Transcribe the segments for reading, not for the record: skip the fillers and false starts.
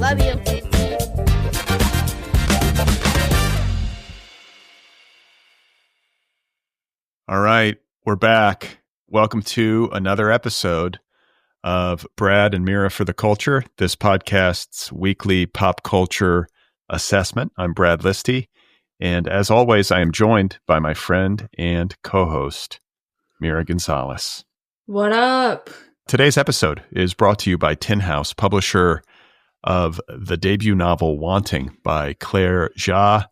Love you. All right, we're back. Welcome to another episode of Brad and Mira for the Culture, this podcast's weekly pop culture assessment. I'm Brad Listi, and as always, I am joined by my friend and co-host, Mira Gonzalez. What up? Today's episode is brought to you by Tin House, publisher of the debut novel Wanting by Claire Jia.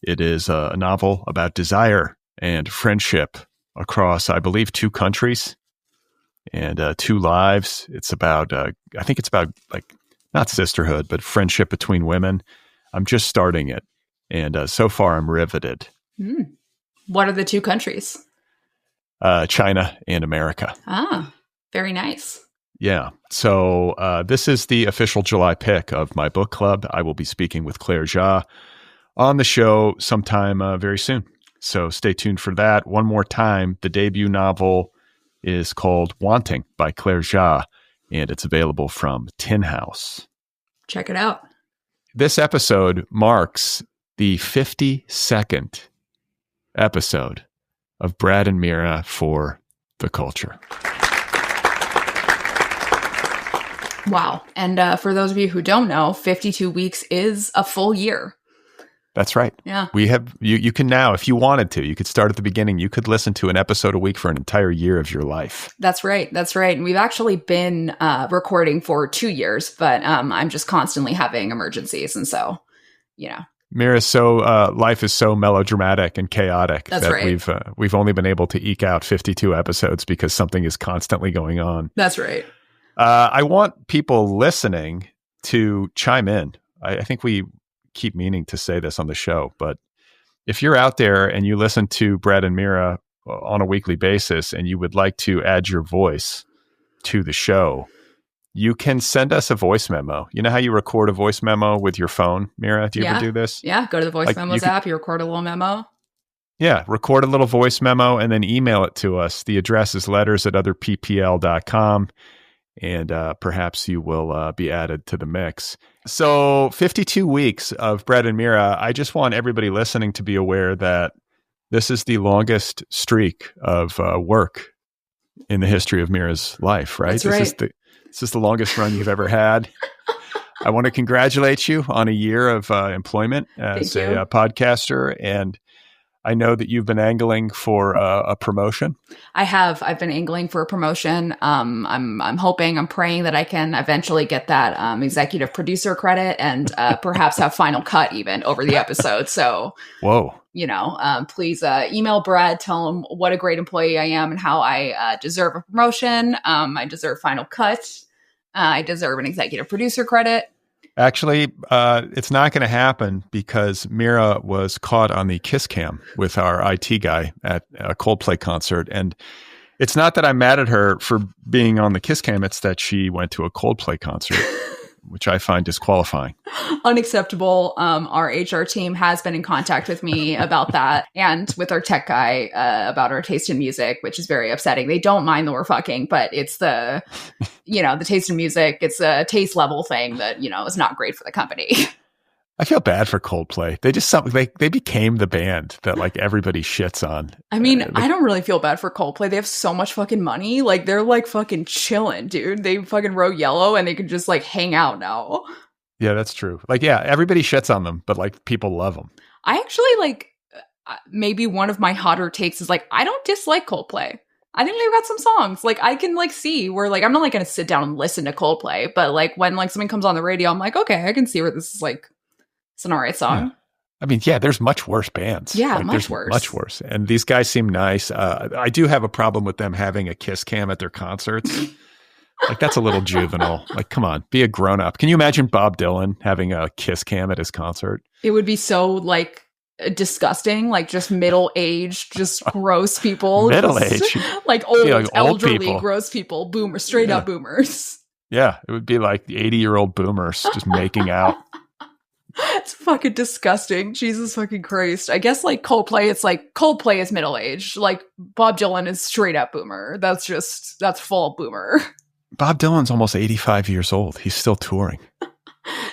It is a novel about desire and friendship across, I believe, 2 countries and 2 lives. It's about, I think it's about, like, not sisterhood, but friendship between women. I'm just starting it, and so far I'm riveted. What are the 2 countries? China and America. Ah, very nice. Yeah. So this is the official July pick of my book club. I will be speaking with Claire Jia on the show sometime very soon. So stay tuned for that. One more time, the debut novel is called Wanting by Claire Jia, and it's available from Tin House. Check it out. This episode marks the 52nd episode of Brad and Mira for the Culture. Wow. And for those of you who don't know, 52 weeks is a full year. That's right. Yeah. We have, you can now, if you wanted to, you could start at the beginning. You could listen to an episode a week for an entire year of your life. That's right. That's right. And we've actually been recording for 2 years, but I'm just constantly having emergencies. And so, you know. Mira, life is so melodramatic and chaotic That's that right. we've only been able to eke out 52 episodes because something is constantly going on. That's right. I want people listening to chime in. I think we keep meaning to say this on the show, but if you're out there and you listen to Brad and Mira on a weekly basis and you would like to add your voice to the show, you can send us a voice memo. You know how you record a voice memo with your phone, Mira? Do you ever do this? Yeah. Go to the voice memos app. You record a little memo. Yeah. Record a little voice memo and then email it to us. The address is letters@otherppl.com. And perhaps you will be added to the mix. So 52 weeks of Brad and Mira. I just want everybody listening to be aware that this is the longest streak of work in the history of Mira's life, right? That's right. This is the longest run you've ever had. I want to congratulate you on a year of employment as a podcaster. And I know that you've been angling for a promotion. I have. I've been angling for a promotion. I'm hoping, I'm praying that I can eventually get that executive producer credit and perhaps have final cut even over the episode. So, whoa, please email Brad, tell him what a great employee I am and how I deserve a promotion. I deserve final cut. I deserve an executive producer credit. Actually, it's not going to happen because Mira was caught on the kiss cam with our IT guy at a Coldplay concert. And it's not that I'm mad at her for being on the kiss cam. It's that she went to a Coldplay concert, which I find disqualifying. Unacceptable. Our HR team has been in contact with me about that and with our tech guy about our taste in music, which is very upsetting. They don't mind that we're fucking, but it's the taste in music. It's a taste level thing that, is not great for the company. I feel bad for Coldplay. They became the band that like everybody shits on. I mean, I don't really feel bad for Coldplay. They have so much fucking money. Like they're like fucking chilling, dude. They fucking wrote Yellow and they can just like hang out now. Yeah, that's true. Like, yeah, everybody shits on them, but like people love them. I actually like maybe one of my hotter takes is like, I don't dislike Coldplay. I think they've got some songs. Like I can like see where like, I'm not like going to sit down and listen to Coldplay, but like when like something comes on the radio, I'm like, okay, I can see where this is like, it's an alright song. Yeah. I mean, yeah, there's much worse bands. Yeah, like, much worse. Much worse. And these guys seem nice. I do have a problem with them having a kiss cam at their concerts. Like, that's a little juvenile. Like, come on, be a grown up. Can you imagine Bob Dylan having a kiss cam at his concert? It would be so like disgusting, like just middle-aged, just gross people. Middle-aged? Like old, like elderly, people. Gross people. Boomers, straight up boomers. Yeah, it would be like the 80-year-old boomers just making out. It's fucking disgusting. Jesus fucking Christ. I guess like Coldplay, it's like Coldplay is middle-aged. Like Bob Dylan is straight up boomer. That's full boomer. Bob Dylan's almost 85 years old. He's still touring.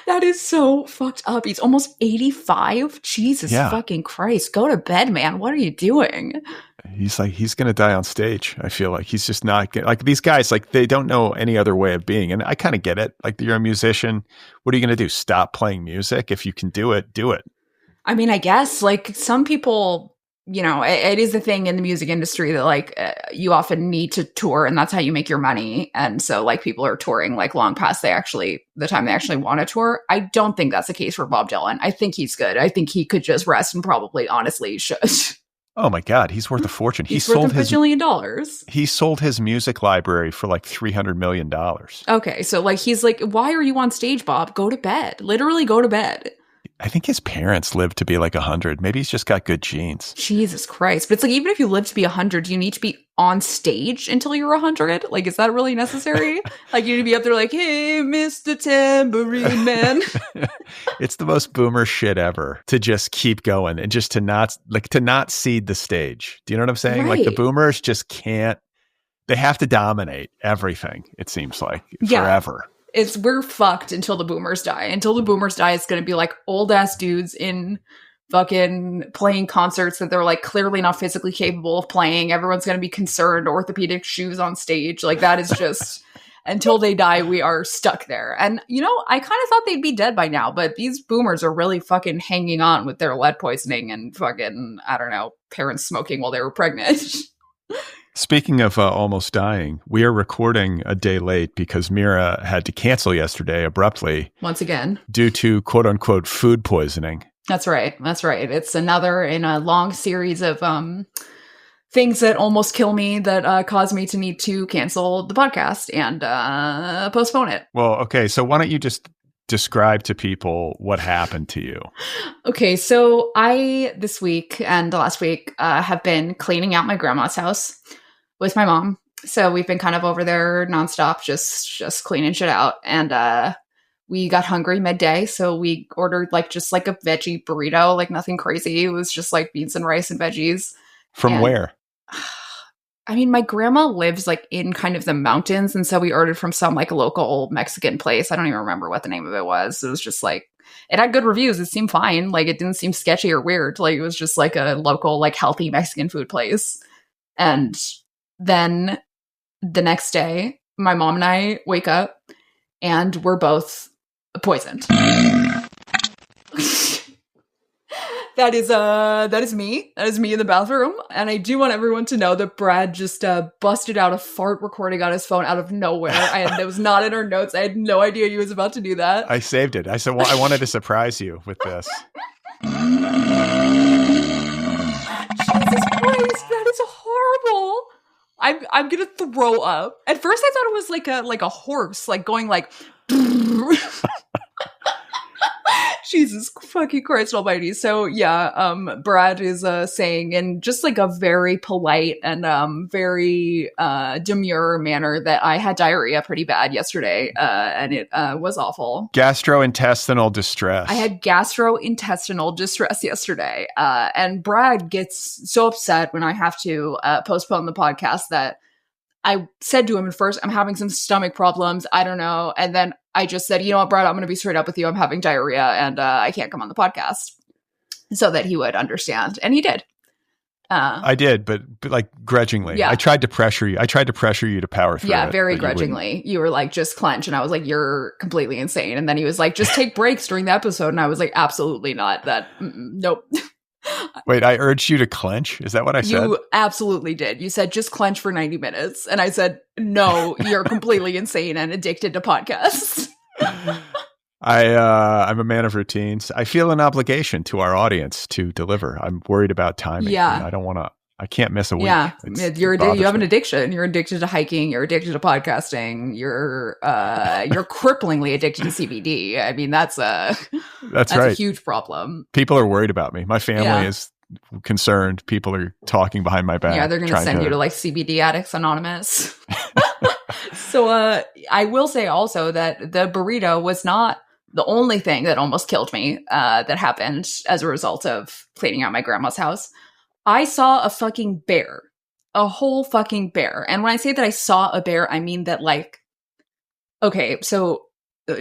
That is so fucked up. He's almost 85. Jesus fucking Christ. Go to bed, man. What are you doing? He's going to die on stage. I feel like he's just not like these guys, like they don't know any other way of being. And I kind of get it. Like you're a musician. What are you going to do? Stop playing music? If you can do it, do it. I mean, I guess like some people, you know, it is a thing in the music industry that like you often need to tour and that's how you make your money. And so like people are touring like long past the time they actually want to tour. I don't think that's the case for Bob Dylan. I think he's good. I think he could just rest and probably honestly should. Oh my God, he's worth a fortune. He's worth $1 bajillion. He sold his music library for like $300 million. Okay, so like he's like, why are you on stage, Bob? Go to bed. Literally go to bed. I think his parents lived to be like 100. Maybe he's just got good genes. Jesus Christ. But it's like, even if you live to be 100, you need to be on stage until you're 100? Like, is that really necessary? Like, you need to be up there like, hey, Mr. Tambourine Man. It's the most boomer shit ever to just keep going and just to not cede the stage. Do you know what I'm saying? Right. Like the boomers just can't, they have to dominate everything, it seems like, forever. We're fucked until the boomers die. Until the boomers die, it's going to be like old ass dudes in fucking playing concerts that they're like clearly not physically capable of playing. Everyone's going to be concerned, orthopedic shoes on stage. Like that is just until they die, we are stuck there. And you know, I kind of thought they'd be dead by now, but these boomers are really fucking hanging on with their lead poisoning and fucking, I don't know, parents smoking while they were pregnant. Speaking of almost dying, we are recording a day late because Mira had to cancel yesterday abruptly. Once again. Due to quote unquote food poisoning. That's right. That's right. It's another in a long series of things that almost kill me that cause me to need to cancel the podcast and postpone it. Well, okay. So why don't you just describe to people what happened to you? Okay. So I, this week and last week, have been cleaning out my grandma's house with my mom. So we've been kind of over there nonstop, just cleaning shit out. And we got hungry midday. So we ordered just a veggie burrito, like nothing crazy. It was just like beans and rice and veggies. From where? I mean, my grandma lives like in kind of the mountains. And so we ordered from some like local Mexican place. I don't even remember what the name of it was. It was just like, it had good reviews. It seemed fine. Like it didn't seem sketchy or weird. Like it was just like a local, like healthy Mexican food place. And then the next day, my mom and I wake up and we're both poisoned. That is me. That is me in the bathroom. And I do want everyone to know that Brad just busted out a fart recording on his phone out of nowhere. It was not in our notes. I had no idea he was about to do that. I saved it. I said, well, I wanted to surprise you with this. Jesus Christ, that is horrible. I'm gonna throw up. At first I thought it was like a horse, like going like Jesus fucking Christ almighty. So yeah, Brad is saying in just like a very polite and very demure manner that I had diarrhea pretty bad yesterday, and it was awful. Gastrointestinal distress. I had gastrointestinal distress yesterday, and Brad gets so upset when I have to postpone the podcast that I said to him at first, I'm having some stomach problems. I don't know. And then I just said, you know what, Brad, I'm going to be straight up with you. I'm having diarrhea and I can't come on the podcast, so that he would understand. And he did. I did, but like grudgingly. Yeah. I tried to pressure you. To power through it. Yeah, very grudgingly. You were like, just clench. And I was like, you're completely insane. And then he was like, just take breaks during the episode. And I was like, absolutely not. Nope. Wait, I urged you to clench? Is that what I said? You absolutely did. You said just clench for 90 minutes. And I said, no, you're completely insane and addicted to podcasts. I'm a man of routines. I feel an obligation to our audience to deliver. I'm worried about timing. Yeah. I can't miss a week. Yeah. You have an addiction. You're addicted to hiking. You're addicted to podcasting. You're cripplingly addicted to CBD. I mean, that's right. A huge problem. People are worried about me. My family is concerned. People are talking behind my back. Yeah, they're going to send you to like CBD Addicts Anonymous. So I will say also that the burrito was not the only thing that almost killed me that happened as a result of cleaning out my grandma's house. I saw a fucking bear, a whole fucking bear. And when I say that I saw a bear, I mean that like, okay, so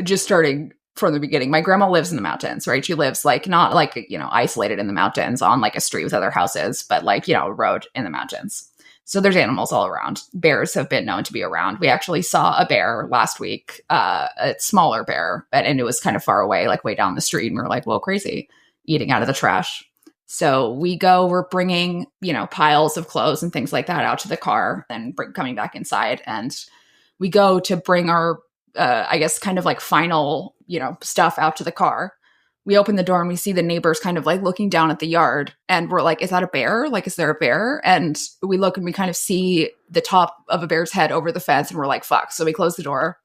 just starting from the beginning. My grandma lives in the mountains, right? She lives like not like, isolated in the mountains on like a street with other houses, but like, a road in the mountains. So there's animals all around. Bears have been known to be around. We actually saw a bear last week, a smaller bear, and it was kind of far away, like way down the street. And we were like, whoa, crazy, eating out of the trash. So we're bringing, piles of clothes and things like that out to the car and coming back inside. And we go to bring our, I guess, kind of like final, stuff out to the car. We open the door and we see the neighbors kind of like looking down at the yard. And we're like, is that a bear? Like, is there a bear? And we look and we kind of see the top of a bear's head over the fence. And we're like, fuck. So we close the door.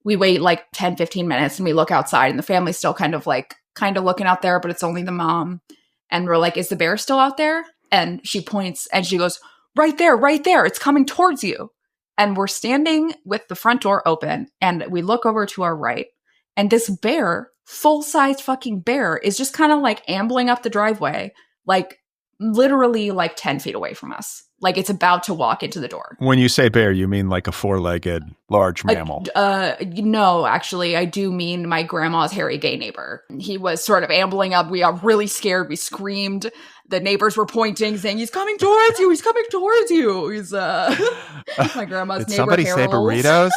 We wait like 10, 15 minutes and we look outside and the family's still kind of looking out there, but it's only the mom. And we're like, is the bear still out there? And she points and she goes, right there, right there. It's coming towards you. And we're standing with the front door open and we look over to our right. And this bear, full-sized fucking bear, is just kind of like ambling up the driveway, like literally like 10 feet away from us. Like it's about to walk into the door. When you say bear, you mean like a four-legged large mammal? No, actually, I do mean my grandma's hairy gay neighbor. He was sort of ambling up. We got really scared. We screamed. The neighbors were pointing, saying, he's coming towards you. He's coming towards you. He's my grandma's Did neighbor. Somebody say Harold. burritos?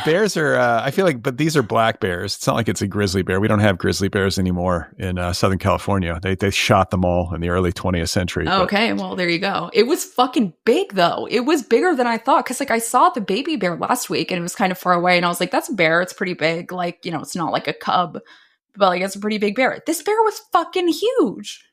Bears are, I feel like, but these are black bears. It's not like it's a grizzly bear. We don't have grizzly bears anymore in Southern California. They shot them all in the early 20th century. Okay, well, there you go. It was fucking big, though. It was bigger than I thought. Because, like, I saw the baby bear last week, and it was kind of far away. And I was like, that's a bear. It's pretty big. Like, it's not like a cub. But, like, it's a pretty big bear. This bear was fucking huge.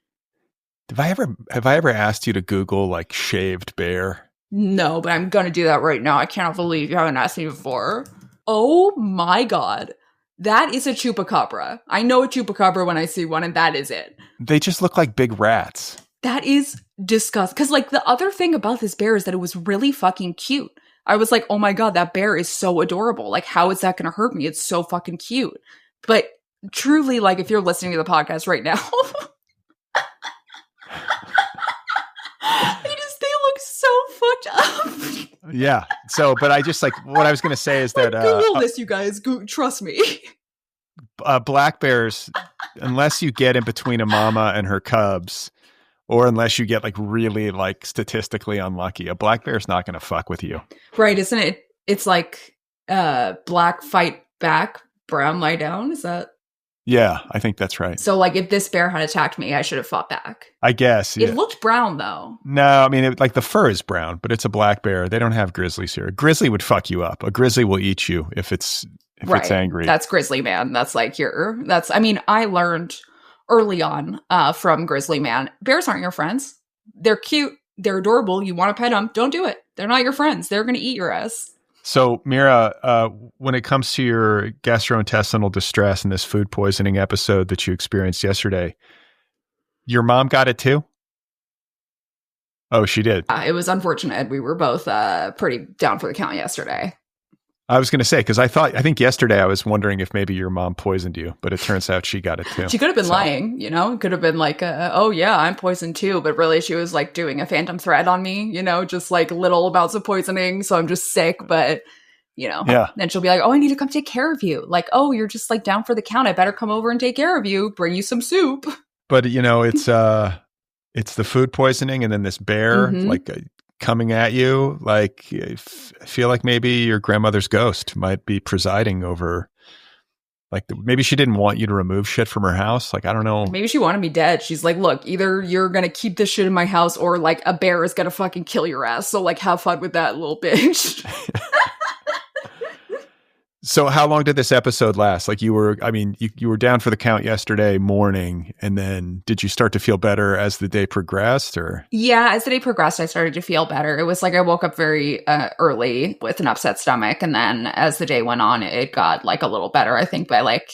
Have I ever asked you to Google, like, shaved bear? No, but I'm going to do that right now. I cannot believe you haven't asked me before. Oh my God. That is a chupacabra. I know a chupacabra when I see one, and that is it. They just look like big rats. That is disgusting. Because, like, the other thing about this bear is that it was really fucking cute. I was like, oh my God, that bear is so adorable. Like, how is that going to hurt me? It's so fucking cute. But truly, like, if you're listening to the podcast right now, they look so fucked up. Yeah. So, but I just like, what I was going to say is that Google this, you guys. Trust me. Black bears, unless you get in between a mama and her cubs, or unless you get like really like statistically unlucky, a black bear is not going to fuck with you. Right. Isn't it? It's like black fight back, brown lie down. Is that? Yeah, I think that's right. So, like, if this bear had attacked me, I should have fought back. I guess. Yeah. It looked brown, though. No, I mean, like the fur is brown, but it's a black bear. They don't have grizzlies here. A grizzly would fuck you up. A grizzly will eat you if it's angry. That's grizzly man. That's like I learned early on from grizzly man, bears aren't your friends. They're cute. They're adorable. You want to pet them. Don't do it. They're not your friends. They're going to eat your ass. So, Mira, when it comes to your gastrointestinal distress and this food poisoning episode that you experienced yesterday, your mom got it too? Oh, she did. It was unfortunate. We were both pretty down for the count yesterday. I was going to say, because I think yesterday I was wondering if maybe your mom poisoned you, but it turns out she got it too. She could have been lying, It could have been like, oh yeah, I'm poisoned too. But really she was like doing a phantom threat on me, just like little amounts of poisoning. So I'm just sick, but yeah. Then she'll be like, oh, I need to come take care of you. Like, oh, you're just like down for the count. I better come over and take care of you, bring you some soup. But it's the food poisoning and then this bear, like coming at you. Like, I feel like maybe your grandmother's ghost might be presiding over, like, maybe she didn't want you to remove shit from her house. Like, I don't know. Maybe she wanted me dead. She's like, look, either you're going to keep this shit in my house or like a bear is going to fucking kill your ass. So like, have fun with that, little bitch. So how long did this episode last? Like you were down for the count yesterday morning, and then did you start to feel better as the day progressed, or? Yeah, as the day progressed, I started to feel better. It was like I woke up very early with an upset stomach, and then as the day went on, it got like a little better. I think by like,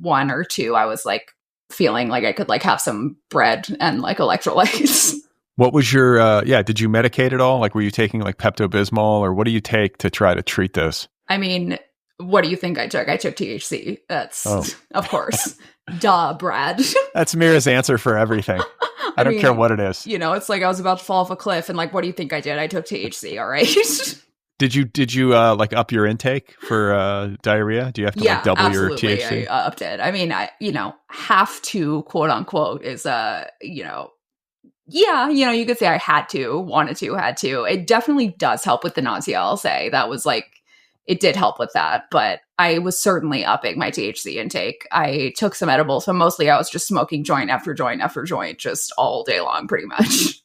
1 or 2, I was like feeling like I could like have some bread and like electrolytes. What was your, did you medicate at all? Like, were you taking like Pepto-Bismol, or what do you take to try to treat those? I mean, what do you think I took? I took THC. That's, of course. Duh, Brad. That's Mira's answer for everything. I don't care what it is. It's like I was about to fall off a cliff, and like, what do you think I did? I took THC, all right? Did you like up your intake for diarrhea? Do you have to like double absolutely. your THC? I upped it. I mean, have to, quote unquote, is yeah, you could say I had to, wanted to, had to. It definitely does help with the nausea, I'll say. That was like, it did help with that, but I was certainly upping my THC intake. I took some edibles, but mostly I was just smoking joint after joint after joint, just all day long, pretty much.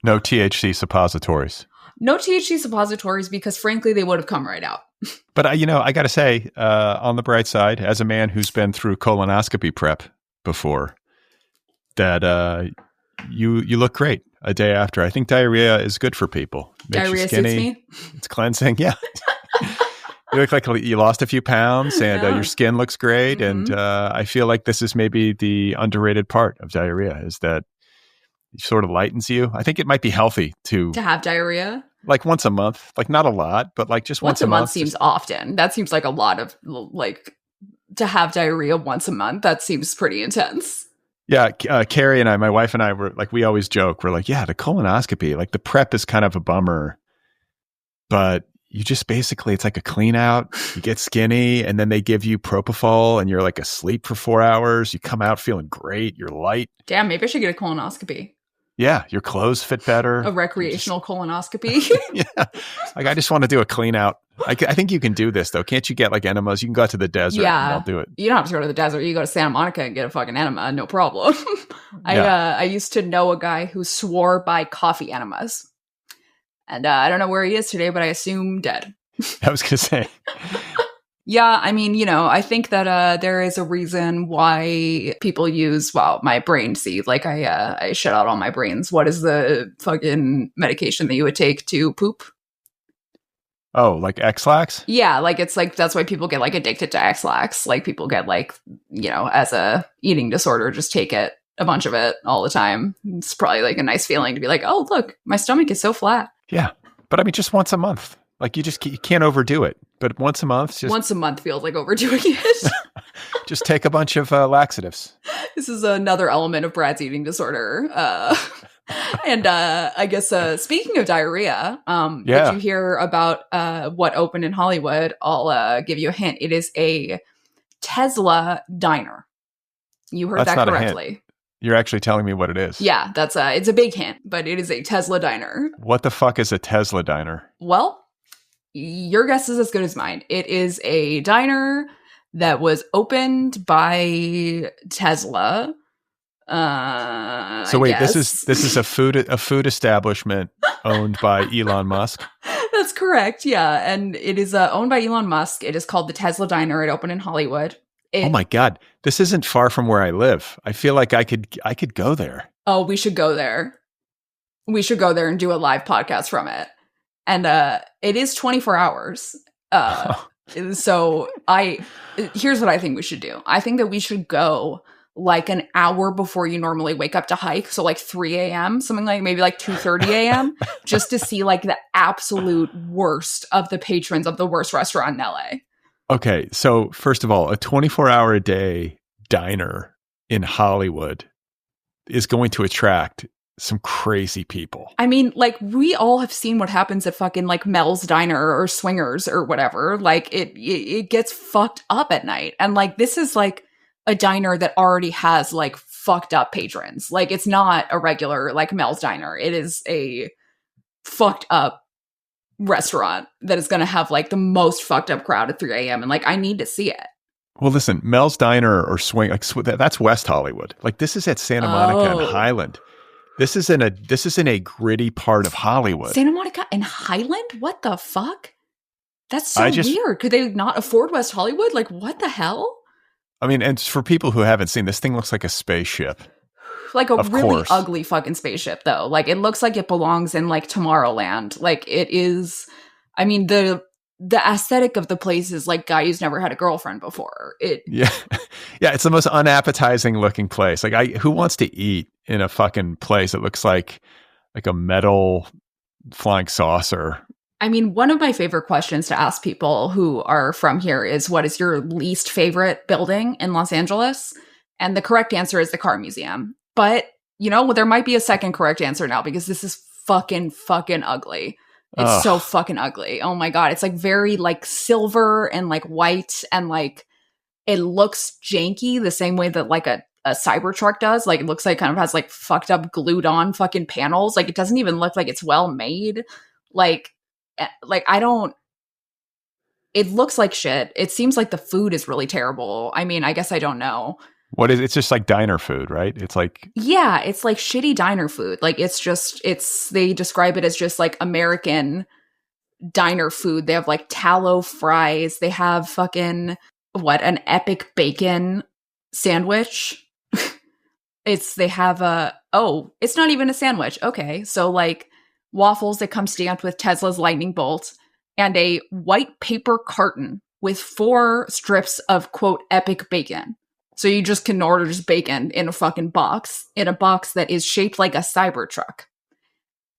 No THC suppositories. No THC suppositories because, frankly, they would have come right out. But, I got to say, on the bright side, as a man who's been through colonoscopy prep before, that you look great a day after. I think diarrhea is good for people. Makes Diarrhea you skinny. suits me? It's cleansing. Yeah. You look like you lost a few pounds and your skin looks great. Mm-hmm. And I feel like this is maybe the underrated part of diarrhea is that it sort of lightens you. I think it might be healthy to have diarrhea. Like once a month, like not a lot, but like just once a month seems often. That seems like a lot of like to have diarrhea once a month. That seems pretty intense. Yeah. Carrie and I, my wife and I were like, we always joke. We're like, yeah, the colonoscopy, like the prep is kind of a bummer, but you just basically, it's like a clean out. You get skinny and then they give you propofol and you're like asleep for 4 hours. You come out feeling great. You're light. Damn, maybe I should get a colonoscopy. Yeah, your clothes fit better. A recreational colonoscopy. Yeah, like I just want to do a clean out. I think you can do this though. Can't you get like enemas? You can go out to the desert and I'll do it. You don't have to go to the desert. You go to Santa Monica and get a fucking enema. No problem. I used to know a guy who swore by coffee enemas. And I don't know where he is today, but I assume dead. I was going to say. Yeah, I mean, I think that there is a reason why people use, my brain seed. Like I shut out all my brains. What is the fucking medication that you would take to poop? Oh, like X-Lax? Yeah, like it's like that's why people get like addicted to X-Lax. Like people get like, as a eating disorder, just take it, a bunch of it all the time. It's probably like a nice feeling to be like, oh, look, my stomach is so flat. Yeah, but I mean, just once a month. Like you can't overdo it. But once a month, once a month feels like overdoing it. Just take a bunch of laxatives. This is another element of Brad's eating disorder. And I guess speaking of diarrhea, did you hear about what opened in Hollywood? I'll give you a hint. It is a Tesla diner. You heard that correctly. You're actually telling me what it is. Yeah, it's a big hint, but it is a Tesla diner. What the fuck is a Tesla diner? Well, your guess is as good as mine. It is a diner that was opened by Tesla. So wait, this is a food establishment owned by Elon Musk. That's correct. Yeah, and it is owned by Elon Musk. It is called the Tesla Diner. It opened in Hollywood. Oh my God, this isn't far from where I live. I feel like I could go there. Oh, we should go there. We should go there and do a live podcast from it. And it is 24 hours. So here's what I think we should do. I think that we should go like an hour before you normally wake up to hike. So like 3 a.m., something like maybe like 2:30 a.m., just to see like the absolute worst of the patrons of the worst restaurant in LA. Okay. So first of all, a 24-hour a day diner in Hollywood is going to attract some crazy people. I mean, like we all have seen what happens at fucking like Mel's Diner or Swingers or whatever. Like it gets fucked up at night. And like this is like a diner that already has like fucked up patrons. Like it's not a regular like Mel's Diner. It is a fucked up restaurant that is going to have like the most fucked up crowd at 3 a.m. And like I need to see it. Well, listen, Mel's Diner or Swing, like that's West Hollywood. Like this is at Santa Monica and Highland. This is in a gritty part of Hollywood. Santa Monica and Highland? What the fuck? That's so weird. Could they not afford West Hollywood? Like what the hell? I mean, and for people who haven't seen, this thing looks like a spaceship. Like a really ugly fucking spaceship, though. Like, it looks like it belongs in, like, Tomorrowland. Like, it is... I mean, the aesthetic of the place is, like, guy who's never had a girlfriend before. Yeah. Yeah, it's the most unappetizing looking place. Like, who wants to eat in a fucking place that looks like a metal flying saucer? I mean, one of my favorite questions to ask people who are from here is, what is your least favorite building in Los Angeles? And the correct answer is the Car Museum. But, there might be a second correct answer now because this is fucking ugly. It's Ugh. so fucking ugly. Oh my God. It's like very like silver and like white and like it looks janky the same way that like a Cybertruck does. Like it looks like kind of has like fucked up glued on fucking panels. Like it doesn't even look like it's well made. Like I don't, it looks like shit. It seems like the food is really terrible. I mean, I guess I don't know. What is it's just like diner food, right? It's like Yeah, it's like shitty diner food. Like they describe it as just like American diner food. They have like tallow fries. They have fucking an epic bacon sandwich. They have it's not even a sandwich. Okay. So like waffles that come stamped with Tesla's lightning bolt and a white paper carton with 4 strips of quote epic bacon. So you just can order just bacon in a fucking box, in a box that is shaped like a Cybertruck.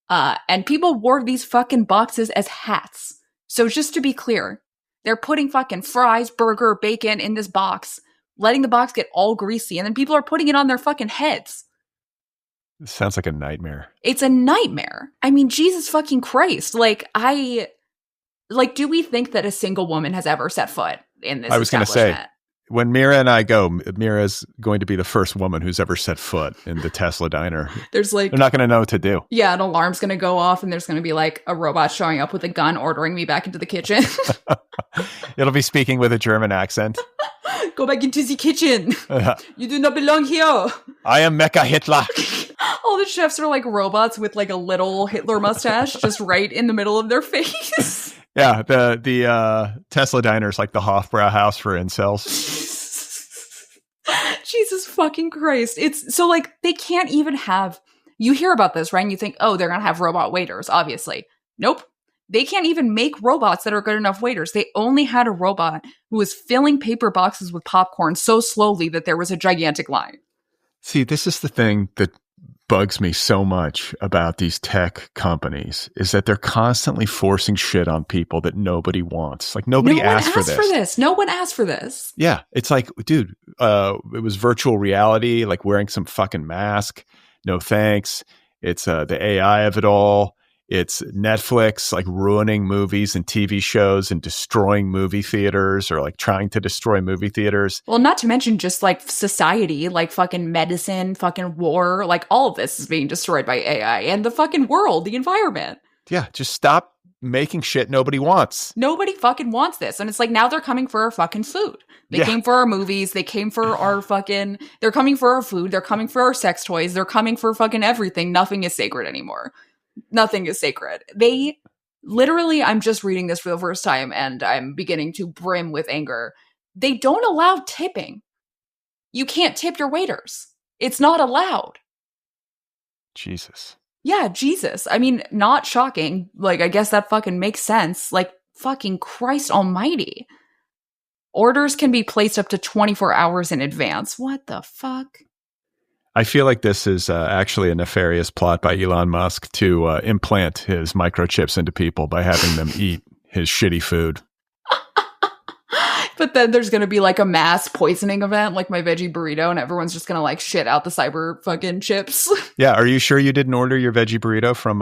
And people wore these fucking boxes as hats. So just to be clear, they're putting fucking fries, burger, bacon in this box, letting the box get all greasy, and then people are putting it on their fucking heads. it sounds like a nightmare. It's a nightmare. I mean, Jesus fucking Christ. Do we think that a single woman has ever set foot in this I was going to say, establishment? when Mira and I go, Mira's going to be the first woman who's ever set foot in the Tesla diner. There's like, they're not going to know what to do. yeah, an alarm's going to go off and there's going to be like a robot showing up with a gun ordering me back into the kitchen. It'll be speaking with a German accent. Go back into the kitchen. You do not belong here. I am Mecha Hitler. All the chefs are like robots with like a little Hitler mustache just right in the middle of their face. Yeah, the Tesla diner is like the Hofbrauhaus for incels. Jesus fucking Christ. It's so like they can't even have, you hear about this, right? And you think, oh, they're going to have robot waiters, obviously. Nope. They can't even make robots that are good enough waiters. They only had a robot who was filling paper boxes with popcorn so slowly that there was a gigantic line. See, this is the thing that bugs me so much about these tech companies is that they're constantly forcing shit on people that nobody wants. Like nobody asked for this. No one asked for this. Yeah. It's like, dude, it was virtual reality, like wearing some fucking mask. No thanks. It's the AI of it all. It's Netflix like ruining movies and TV shows and destroying movie theaters or like trying to destroy movie theaters. Well, not to mention just like society, like fucking medicine, fucking war, like all of this is being destroyed by AI and the fucking world, the environment. Yeah, just stop making shit nobody wants. Nobody fucking wants this. And it's like now they're coming for our fucking food. They came for our movies. They came for our fucking, they're coming for our food. They're coming for our sex toys. They're coming for fucking everything. Nothing is sacred anymore. Nothing is sacred. They literally, I'm just reading this for the first time and I'm beginning to brim with anger. They don't allow tipping. You can't tip your waiters. It's not allowed. Jesus. Yeah, Jesus. I mean, not shocking. Like, I guess that fucking makes sense. Like, fucking Christ almighty. Orders can be placed up to 24 hours in advance. What the fuck? I feel like this is actually a nefarious plot by Elon Musk to implant his microchips into people by having them eat his shitty food. But then there's going to be like a mass poisoning event, like my veggie burrito, and everyone's just going to like shit out the cyber fucking chips. Yeah. Are you sure you didn't order your veggie burrito from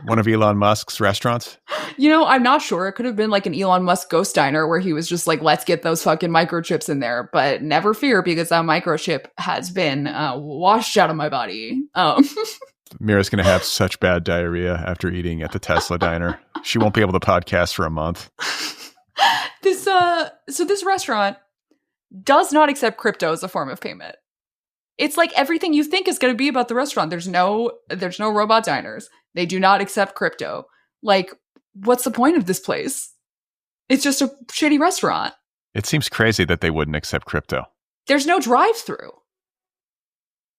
one of Elon Musk's restaurants? You know, I'm not sure. It could have been like an Elon Musk ghost diner where he was just like, let's get those fucking microchips in there. But never fear, because that microchip has been washed out of my body. Mira's going to have such bad diarrhea after eating at the Tesla diner. She won't be able to podcast for a month. This restaurant does not accept crypto as a form of payment. It's like everything you think is going to be about the restaurant. There's no robot diners. They do not accept crypto. Like, what's the point of this place? It's just a shitty restaurant. It seems crazy that they wouldn't accept crypto. There's no drive-through.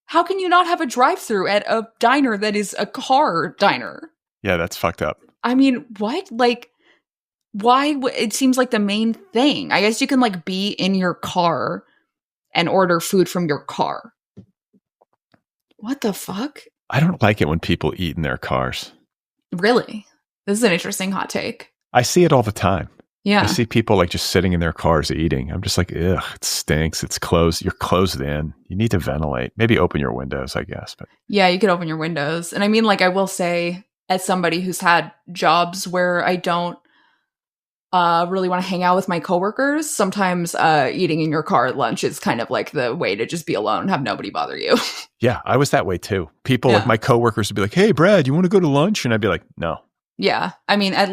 How can you not have a drive-through at a diner that is a car diner? Yeah, that's fucked up. I mean, what? Like, why? It seems like the main thing. I guess you can like be in your car and order food from your car. What the fuck? I don't like it when people eat in their cars. Really? This is an interesting hot take. I see it all the time. Yeah. I see people like just sitting in their cars eating. I'm just like, ugh, it stinks. It's closed. You're closed in. You need to ventilate. Maybe open your windows, I guess. But yeah, you could open your windows. And I mean, like, I will say, as somebody who's had jobs where I don't really want to hang out with my coworkers, sometimes eating in your car at lunch is kind of like the way to just be alone, have nobody bother you. Yeah, I was that way too. People like my coworkers would be like, "Hey, Brad, you want to go to lunch?" And I'd be like, "No." Yeah. I mean, at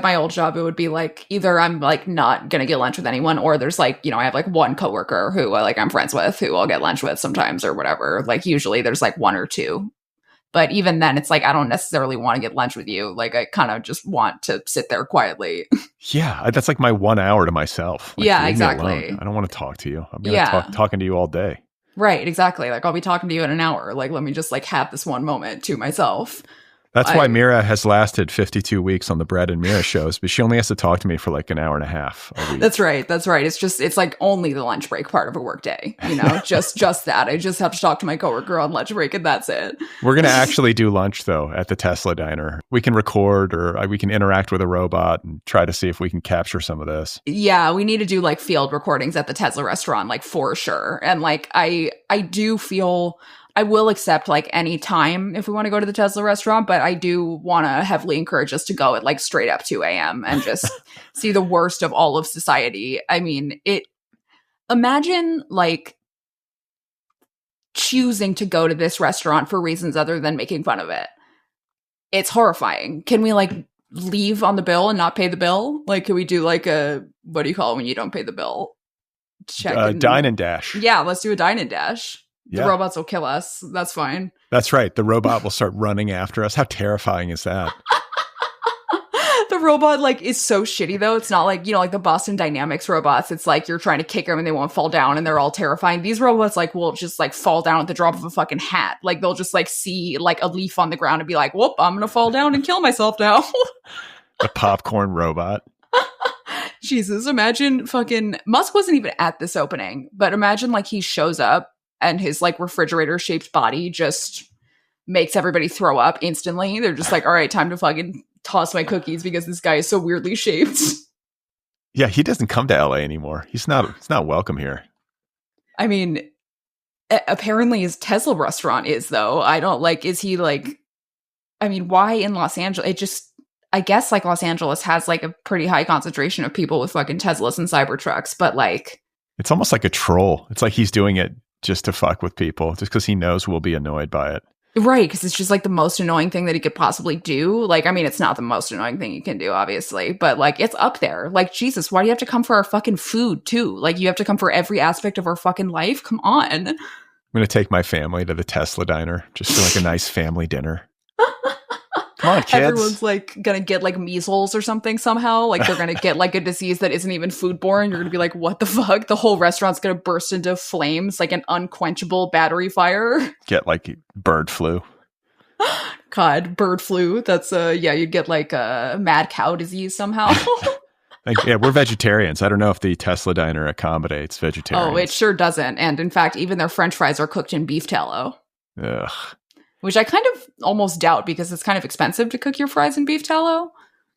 my old job, it would be like either I'm like not going to get lunch with anyone, or there's like, I have like one coworker who like I'm friends with who I'll get lunch with sometimes or whatever. Like usually there's like one or two. But even then it's like, I don't necessarily want to get lunch with you. Like I kind of just want to sit there quietly. Yeah. That's like my 1 hour to myself. Like, yeah, exactly. I don't want to talk to you. I'm going to talking to you all day. Right. Exactly. Like I'll be talking to you in an hour. Like, let me just like have this one moment to myself. That's why Mira has lasted 52 weeks on the Brad and Mira shows, but she only has to talk to me for like an hour and a half a week. That's right. It's like only the lunch break part of a work day, just that. I just have to talk to my coworker on lunch break and that's it. We're going to actually do lunch though at the Tesla diner. We can record or we can interact with a robot and try to see if we can capture some of this. Yeah, we need to do like field recordings at the Tesla restaurant, like for sure. And like, I do feel I will accept like any time if we want to go to the Tesla restaurant, but I do want to heavily encourage us to go at like straight up 2 a.m. and just see the worst of all of society. I mean, imagine like choosing to go to this restaurant for reasons other than making fun of it. It's horrifying. Can we like leave on the bill and not pay the bill? Like, can we do like what do you call it when you don't pay the bill? Dine and dash. Yeah, let's do a dine and dash. The Yeah. robots will kill us. That's fine. That's right. The robot will start running after us. How terrifying is that? The robot like is so shitty though. It's not like, like the Boston Dynamics robots. It's like you're trying to kick them and they won't fall down and they're all terrifying. These robots like will just like fall down at the drop of a fucking hat. Like they'll just like see like a leaf on the ground and be like, whoop, I'm gonna fall down and kill myself now. The popcorn robot. Jesus, imagine fucking Musk wasn't even at this opening, but imagine like he shows up and his like refrigerator shaped body just makes everybody throw up instantly. They're just like, all right, time to fucking toss my cookies because this guy is so weirdly shaped. Yeah, he doesn't come to LA anymore. He's not welcome here. I mean, apparently his Tesla restaurant is though. I don't like, is he like, I mean, why in Los Angeles? I guess like Los Angeles has like a pretty high concentration of people with fucking Teslas and Cybertrucks, but like. It's almost like a troll. It's like he's doing it just to fuck with people, just because he knows we'll be annoyed by it. Right, because it's just like the most annoying thing that he could possibly do. Like, I mean, it's not the most annoying thing he can do, obviously, but like it's up there. Like, Jesus, why do you have to come for our fucking food too? Like, you have to come for every aspect of our fucking life? Come on. I'm going to take my family to the Tesla diner just for like a nice family dinner. Come on, kids. Everyone's like gonna get like measles or something somehow. Like they're gonna get like a disease that isn't even foodborne. You're gonna be like, what the fuck? The whole restaurant's gonna burst into flames like an unquenchable battery fire. Get like bird flu. God, bird flu. That's you'd get like a mad cow disease somehow. Yeah, we're vegetarians. I don't know if the Tesla diner accommodates vegetarians. Oh, it sure doesn't. And in fact, even their French fries are cooked in beef tallow. Ugh. Which I kind of almost doubt because it's kind of expensive to cook your fries in beef tallow.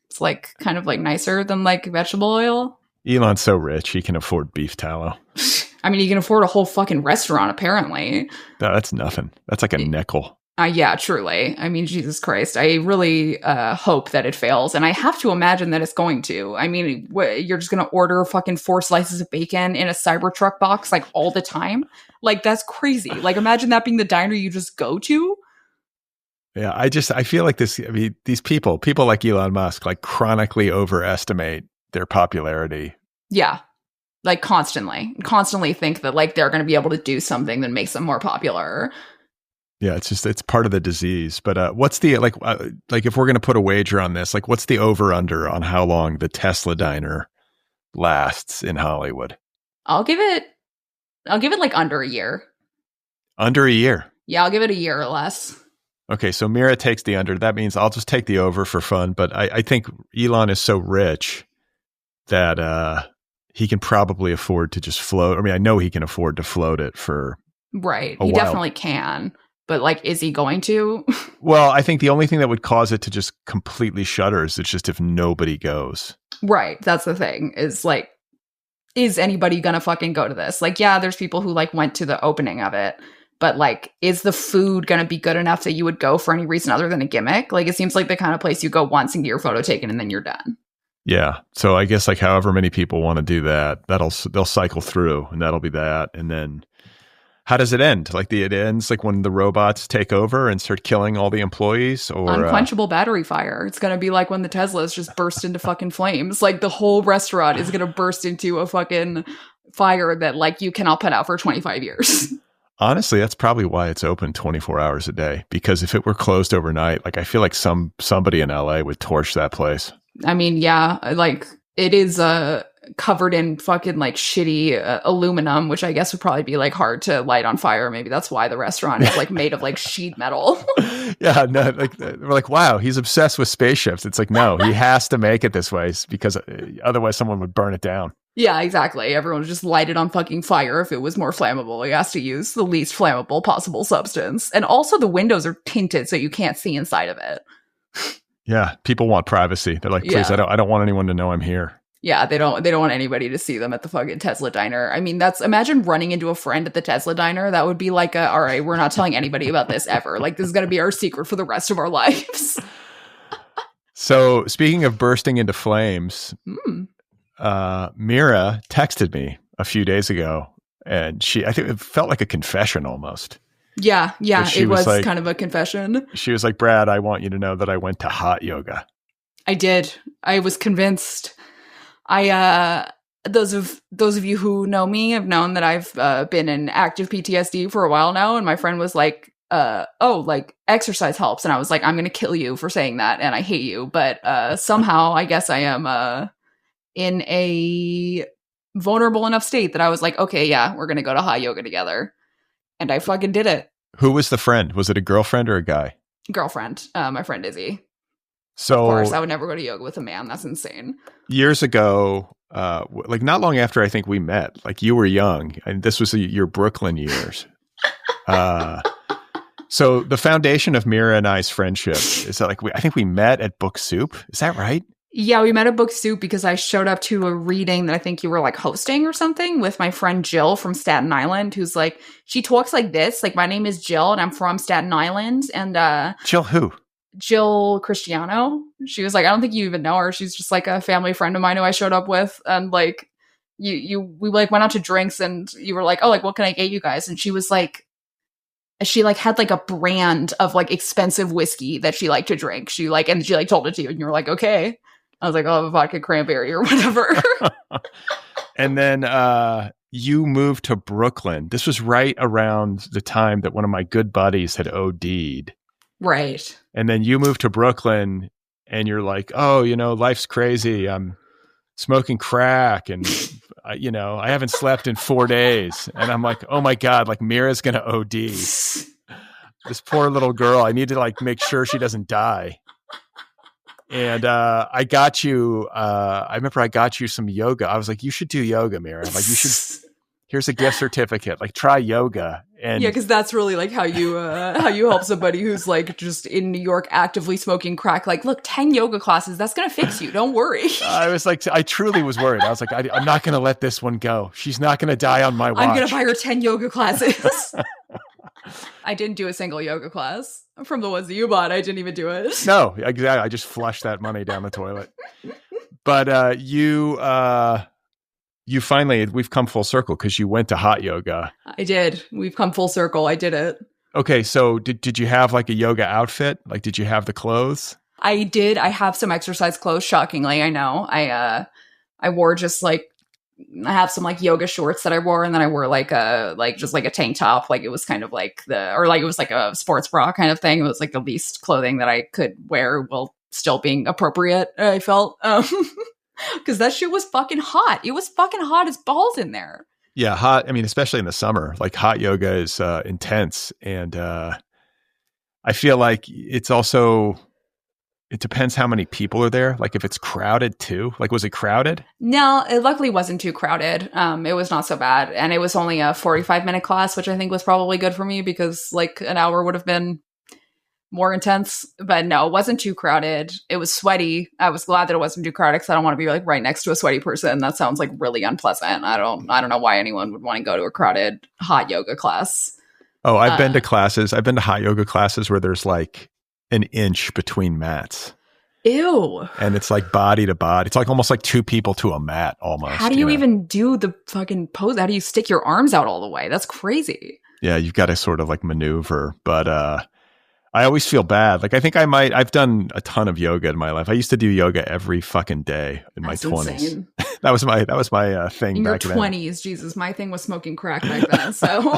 It's like kind of like nicer than like vegetable oil. Elon's so rich, he can afford beef tallow. I mean, he can afford a whole fucking restaurant, apparently. No, that's nothing. That's like a nickel. Yeah, truly. I mean, Jesus Christ. I really hope that it fails. And I have to imagine that it's going to. I mean, you're just going to order fucking 4 slices of bacon in a Cybertruck box like all the time? Like, that's crazy. Like, imagine that being the diner you just go to. Yeah, I feel like these people like Elon Musk, like chronically overestimate their popularity. Yeah. Like constantly think that like they're going to be able to do something that makes them more popular. Yeah, it's part of the disease. But what's the like if we're going to put a wager on this, like what's the over under on how long the Tesla diner lasts in Hollywood? I'll give it like under a year. Under a year. Yeah, I'll give it a year or less. Okay, so Mira takes the under. That means I'll just take the over for fun. But I think Elon is so rich that he can probably afford to just float. I mean, I know he can afford to float it for right. a He while. definitely can. But like, is he going to? Well, I think the only thing that would cause it to just completely shutter is just if nobody goes. Right. That's the thing is like, is anybody going to fucking go to this? Like, yeah, there's people who like went to the opening of it. But like, is the food going to be good enough that you would go for any reason other than a gimmick? Like, it seems like the kind of place you go once and get your photo taken and then you're done. Yeah. So I guess like however many people want to do that, they'll cycle through, and that'll be that. And then how does it end? Like it ends like when the robots take over and start killing all the employees, or unquenchable battery fire. It's going to be like when the Teslas just burst into fucking flames. Like the whole restaurant is going to burst into a fucking fire that like you cannot put out for 25 years. Honestly, that's probably why it's open 24 hours a day, because if it were closed overnight, like I feel like somebody in LA would torch that place. I mean, yeah, like it is covered in fucking like shitty aluminum, which I guess would probably be like hard to light on fire. Maybe that's why the restaurant is like made of like sheet metal. Yeah, no, like we're like, wow, he's obsessed with spaceships. It's like, no, he has to make it this way because otherwise someone would burn it down. Yeah, exactly. Everyone would just light it on fucking fire if it was more flammable. He has to use the least flammable possible substance. And also the windows are tinted so you can't see inside of it. Yeah, people want privacy. They're like, please, I don't want anyone to know I'm here. Yeah, they don't want anybody to see them at the fucking Tesla diner. I mean, imagine running into a friend at the Tesla diner. That would be like all right, we're not telling anybody about this ever. Like, this is going to be our secret for the rest of our lives. So speaking of bursting into flames, Mira texted me a few days ago, and I think it felt like a confession almost. Yeah, it was like, kind of a confession. She was like, Brad, I want you to know that I went to hot yoga. I did. I was convinced. Those of you who know me have known that I've been in active PTSD for a while now, and my friend was like, like exercise helps, and I was like, I'm gonna kill you for saying that, and I hate you, but somehow I guess I am in a vulnerable enough state that I was like, okay, yeah, we're gonna go to hot yoga together, and I fucking did it. Who was the friend? Was it a girlfriend or a guy? Girlfriend, my friend Ozzie. So, of course, I would never go to yoga with a man. That's insane. Years ago, like not long after I think we met, like you were young, and this was your Brooklyn years. So the foundation of Mira and I's friendship is that like I think we met at Book Soup. Is that right? Yeah, we met at Book Soup because I showed up to a reading that I think you were like hosting or something with my friend Jill from Staten Island, who's like, she talks like this, like, my name is Jill and I'm from Staten Island. And Jill who? Jill Cristiano. She was like, I don't think you even know her. She's just like a family friend of mine who I showed up with. And like, we like went out to drinks and you were like, oh, like, what can I get you guys? And she was like, she like had like a brand of like expensive whiskey that she liked to drink. She like told it to you and you were like, okay. I was like, I'll have a vodka cranberry or whatever. And then you moved to Brooklyn. This was right around the time that one of my good buddies had OD'd. Right. And then you moved to Brooklyn and you're like, oh, life's crazy. I'm smoking crack and, I haven't slept in 4 days. And I'm like, oh my God, like Mira's going to OD. This poor little girl. I need to like make sure she doesn't die. And I got you, I remember I got you some yoga. I was like, you should do yoga, Mira. Like here's a gift certificate, like try yoga. And yeah, because that's really like how you help somebody who's like just in New York actively smoking crack. Like, look, 10 yoga classes, that's going to fix you. Don't worry. I was like, I truly was worried. I was like, I'm not going to let this one go. She's not going to die on my watch. I'm going to buy her 10 yoga classes. I didn't do a single yoga class from the ones that you bought. I didn't even do it. No, exactly. I just flushed that money down the toilet. But you finally, we've come full circle because you went to hot yoga. I did. We've come full circle. I did it. Okay, so did you have like a yoga outfit? Like, did you have the clothes? I did. I have some exercise clothes. Shockingly, I know. I wore just like, I have some like yoga shorts that I wore, and then I wore like a tank top. Like it was kind of like it was like a sports bra kind of thing. It was like the least clothing that I could wear while still being appropriate, I felt. Because that shit was fucking hot. It was fucking hot as balls in there. Yeah, hot. I mean, especially in the summer, like hot yoga is intense. And I feel like it's also, it depends how many people are there. Like if it's crowded too. Like, was it crowded? No, it luckily wasn't too crowded. It was not so bad. And it was only a 45-minute class, which I think was probably good for me because like an hour would have been more intense. But no, it wasn't too crowded. It was sweaty. I was glad that it wasn't too crowded because I don't want to be like right next to a sweaty person. That sounds like really unpleasant. I don't know why anyone would want to go to a crowded hot yoga class. Oh, I've been to classes. I've been to hot yoga classes where there's like an inch between mats. Ew. And it's like body to body. It's like almost like two people to a mat almost. How do you even do the fucking pose? How do you stick your arms out all the way? That's crazy. Yeah, you've got to sort of like maneuver. But I always feel bad. Like I think I've done a ton of yoga in my life. I used to do yoga every fucking day in my 20s. That was my thing in back your then. 20s. Jesus, my thing was smoking crack back then. So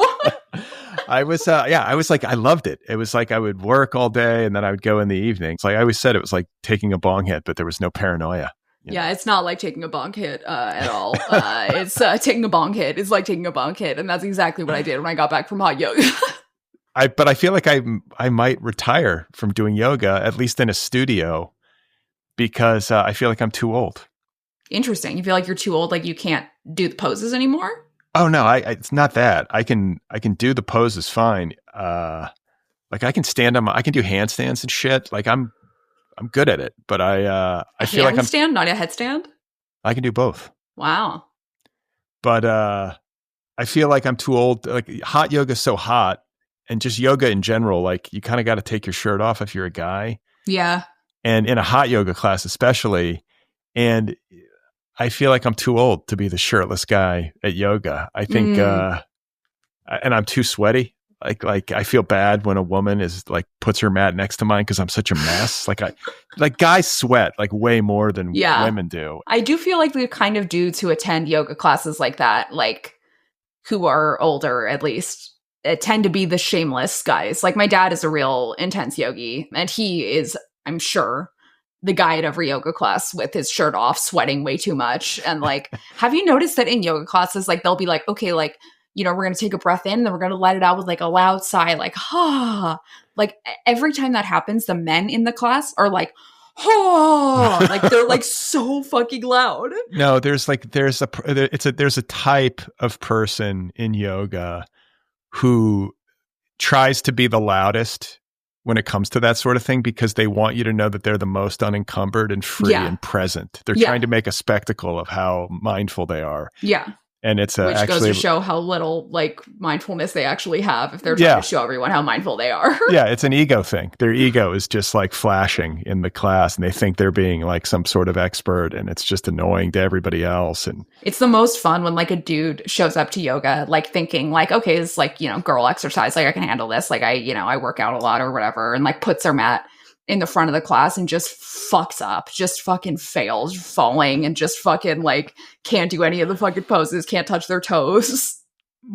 I was like, I loved it. It was like I would work all day and then I would go in the evenings. Like I always said, it was like taking a bong hit, but there was no paranoia. Yeah, it's not like taking a bong hit at all. It's taking a bong hit. It's like taking a bong hit. And that's exactly what I did when I got back from hot yoga. But I feel like I might retire from doing yoga, at least in a studio, because I feel like I'm too old. Interesting. You feel like you're too old, like you can't do the poses anymore? Oh no, it's not that. I can do the poses fine. Like I can stand on I can do handstands and shit. Like I'm good at it, but I feel like handstand, not a headstand? I can do both. Wow. But I feel like I'm too old. Like hot yoga is so hot, and just yoga in general, like you kind of got to take your shirt off if you're a guy. Yeah. And in a hot yoga class especially, and I feel like I'm too old to be the shirtless guy at yoga. I think and I'm too sweaty. Like I feel bad when a woman is like puts her mat next to mine because I'm such a mess. Like guys sweat like way more than women do. I do feel like the kind of dudes who attend yoga classes like that, like who are older at least, tend to be the shameless guys. Like my dad is a real intense yogi, and he is, I'm sure, the guy at every yoga class with his shirt off, sweating way too much. And like, have you noticed that in yoga classes, like they'll be like, okay, like, you know, we're going to take a breath in, then we're going to let it out with like a loud sigh, like, ha. Like every time that happens, the men in the class are like, oh, like they're like so fucking loud. No, there's a type of person in yoga who tries to be the loudest when it comes to that sort of thing because they want you to know that they're the most unencumbered and free and present. They're trying to make a spectacle of how mindful they are. Yeah. And it's which actually goes to show how little like mindfulness they actually have if they're trying to show everyone how mindful they are. Yeah, it's an ego thing. Their ego is just like flashing in the class, and they think they're being like some sort of expert, and it's just annoying to everybody else. And it's the most fun when like a dude shows up to yoga like thinking like, okay, it's like, you know, girl exercise, like I can handle this, like I work out a lot or whatever, and like puts their mat in the front of the class and just fucks up, just fucking fails, falling, and just fucking like can't do any of the fucking poses, can't touch their toes.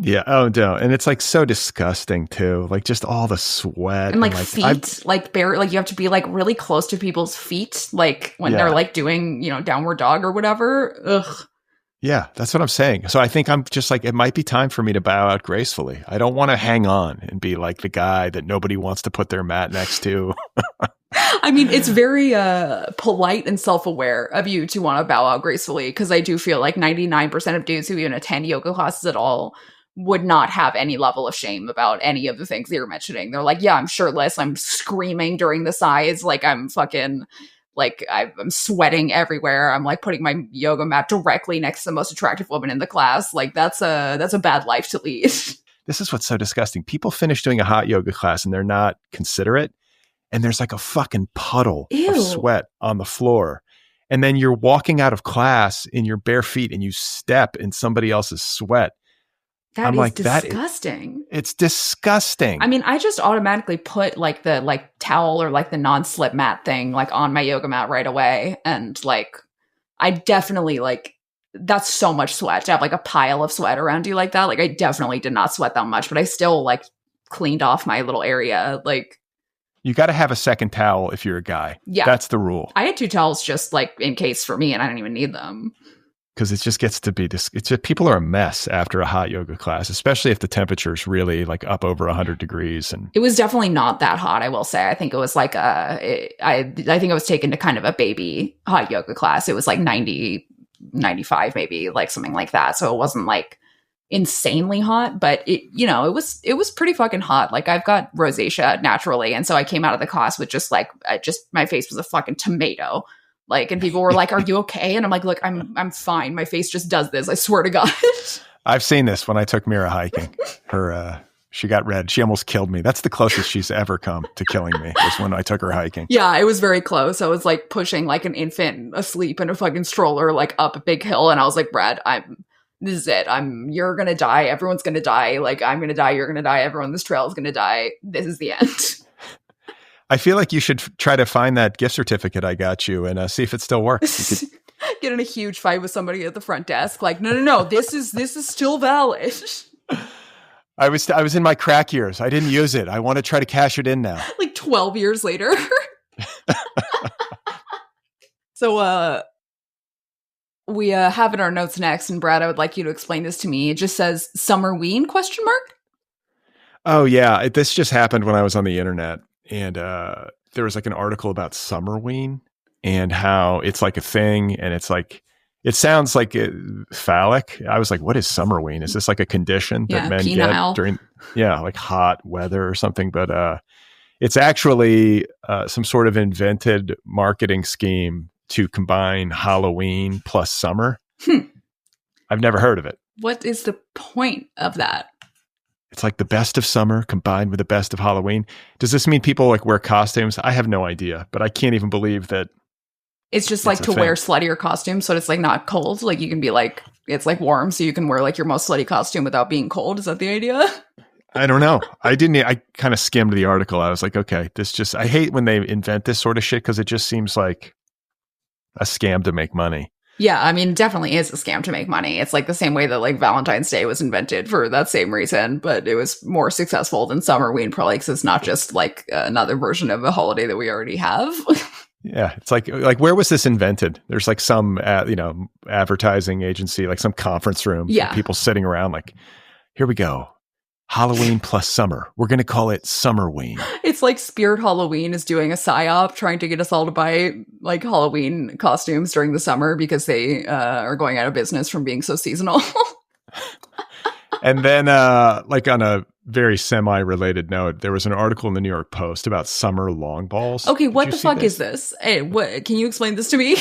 Yeah. Oh no. And it's like so disgusting too. Like just all the sweat and like feet, like bare, like you have to be like really close to people's feet, like when they're like doing, you know, downward dog or whatever. Ugh. Yeah, that's what I'm saying. So I think I'm just like, it might be time for me to bow out gracefully. I don't want to hang on and be like the guy that nobody wants to put their mat next to. I mean, it's very polite and self-aware of you to want to bow out gracefully, because I do feel like 99% of dudes who even attend yoga classes at all would not have any level of shame about any of the things that you're mentioning. They're like, yeah, I'm shirtless, I'm screaming during the sighs, like I'm fucking... like I'm sweating everywhere. I'm like putting my yoga mat directly next to the most attractive woman in the class. Like that's a bad life to lead. This is what's so disgusting. People finish doing a hot yoga class and they're not considerate. And there's like a fucking puddle of sweat on the floor. And then you're walking out of class in your bare feet and you step in somebody else's sweat. I'm like, disgusting. It's disgusting. I mean, I just automatically put like the like towel or like the non-slip mat thing like on my yoga mat right away. And like, I definitely like, that's so much sweat to have like a pile of sweat around you like that. Like I definitely did not sweat that much, but I still like cleaned off my little area. Like you got to have a second towel if you're a guy. Yeah. That's the rule. I had 2 towels just like in case for me, and I didn't even need them. Because it just gets to be this. It's just, people are a mess after a hot yoga class, especially if the temperature is really like up over 100 degrees. And it was definitely not that hot, I will say. I think it was like I think I was taken to kind of a baby hot yoga class. It was like 90, 95 maybe, like something like that. So it wasn't like insanely hot, but it, you know, it was pretty fucking hot. Like I've got rosacea naturally, and so I came out of the class with just like my face was a fucking tomato. Like, and people were like, "Are you okay?" And I'm like, "Look, I'm fine. My face just does this. I swear to God." I've seen this when I took Mira hiking. Her She got red. She almost killed me. That's the closest she's ever come to killing me, was when I took her hiking. Yeah, it was very close. I was like pushing like an infant asleep in a fucking stroller, like up a big hill. And I was like, Brad, this is it. You're going to die. Everyone's going to die. Like, I'm going to die. You're going to die. Everyone on this trail is going to die. This is the end. I feel like you should try to find that gift certificate I got you and see if it still works. Get in a huge fight with somebody at the front desk. Like, no. This is still valid. I was in my crack years. I didn't use it. I want to try to cash it in now. Like 12 years later. So, we have in our notes next, and Brad, I would like you to explain this to me. It just says Summerween ? Oh yeah, this just happened when I was on the internet, and there was like an article about Summerween and how it's like a thing, and it's like it sounds like phallic. I was like, what is Summerween? Is this like a condition that men penile. get during like hot weather or something? But it's actually some sort of invented marketing scheme to combine Halloween plus summer. I've never heard of it. What is the point of that? It's like the best of summer combined with the best of Halloween. Does this mean people like wear costumes? I have no idea, but I can't even believe that. It's just like to wear sluttier costumes, so it's like not cold. Like you can be like, it's like warm, so you can wear like your most slutty costume without being cold. Is that the idea? I don't know. I kind of skimmed the article. I was like, okay, I hate when they invent this sort of shit because it just seems like a scam to make money. Yeah, I mean, it definitely is a scam to make money. It's like the same way that like Valentine's Day was invented for that same reason, but it was more successful than Summerween probably because it's not just like another version of a holiday that we already have. Yeah, it's like where was this invented? There's like some advertising agency, like some conference room. Yeah, people sitting around like, here we go, Halloween plus summer. We're going to call it Summerween. It's like Spirit Halloween is doing a psyop trying to get us all to buy like Halloween costumes during the summer because they are going out of business from being so seasonal. And then like on a very semi-related note, there was an article in the New York Post about summer long balls. Okay, what the fuck is this? Hey, can you explain this to me?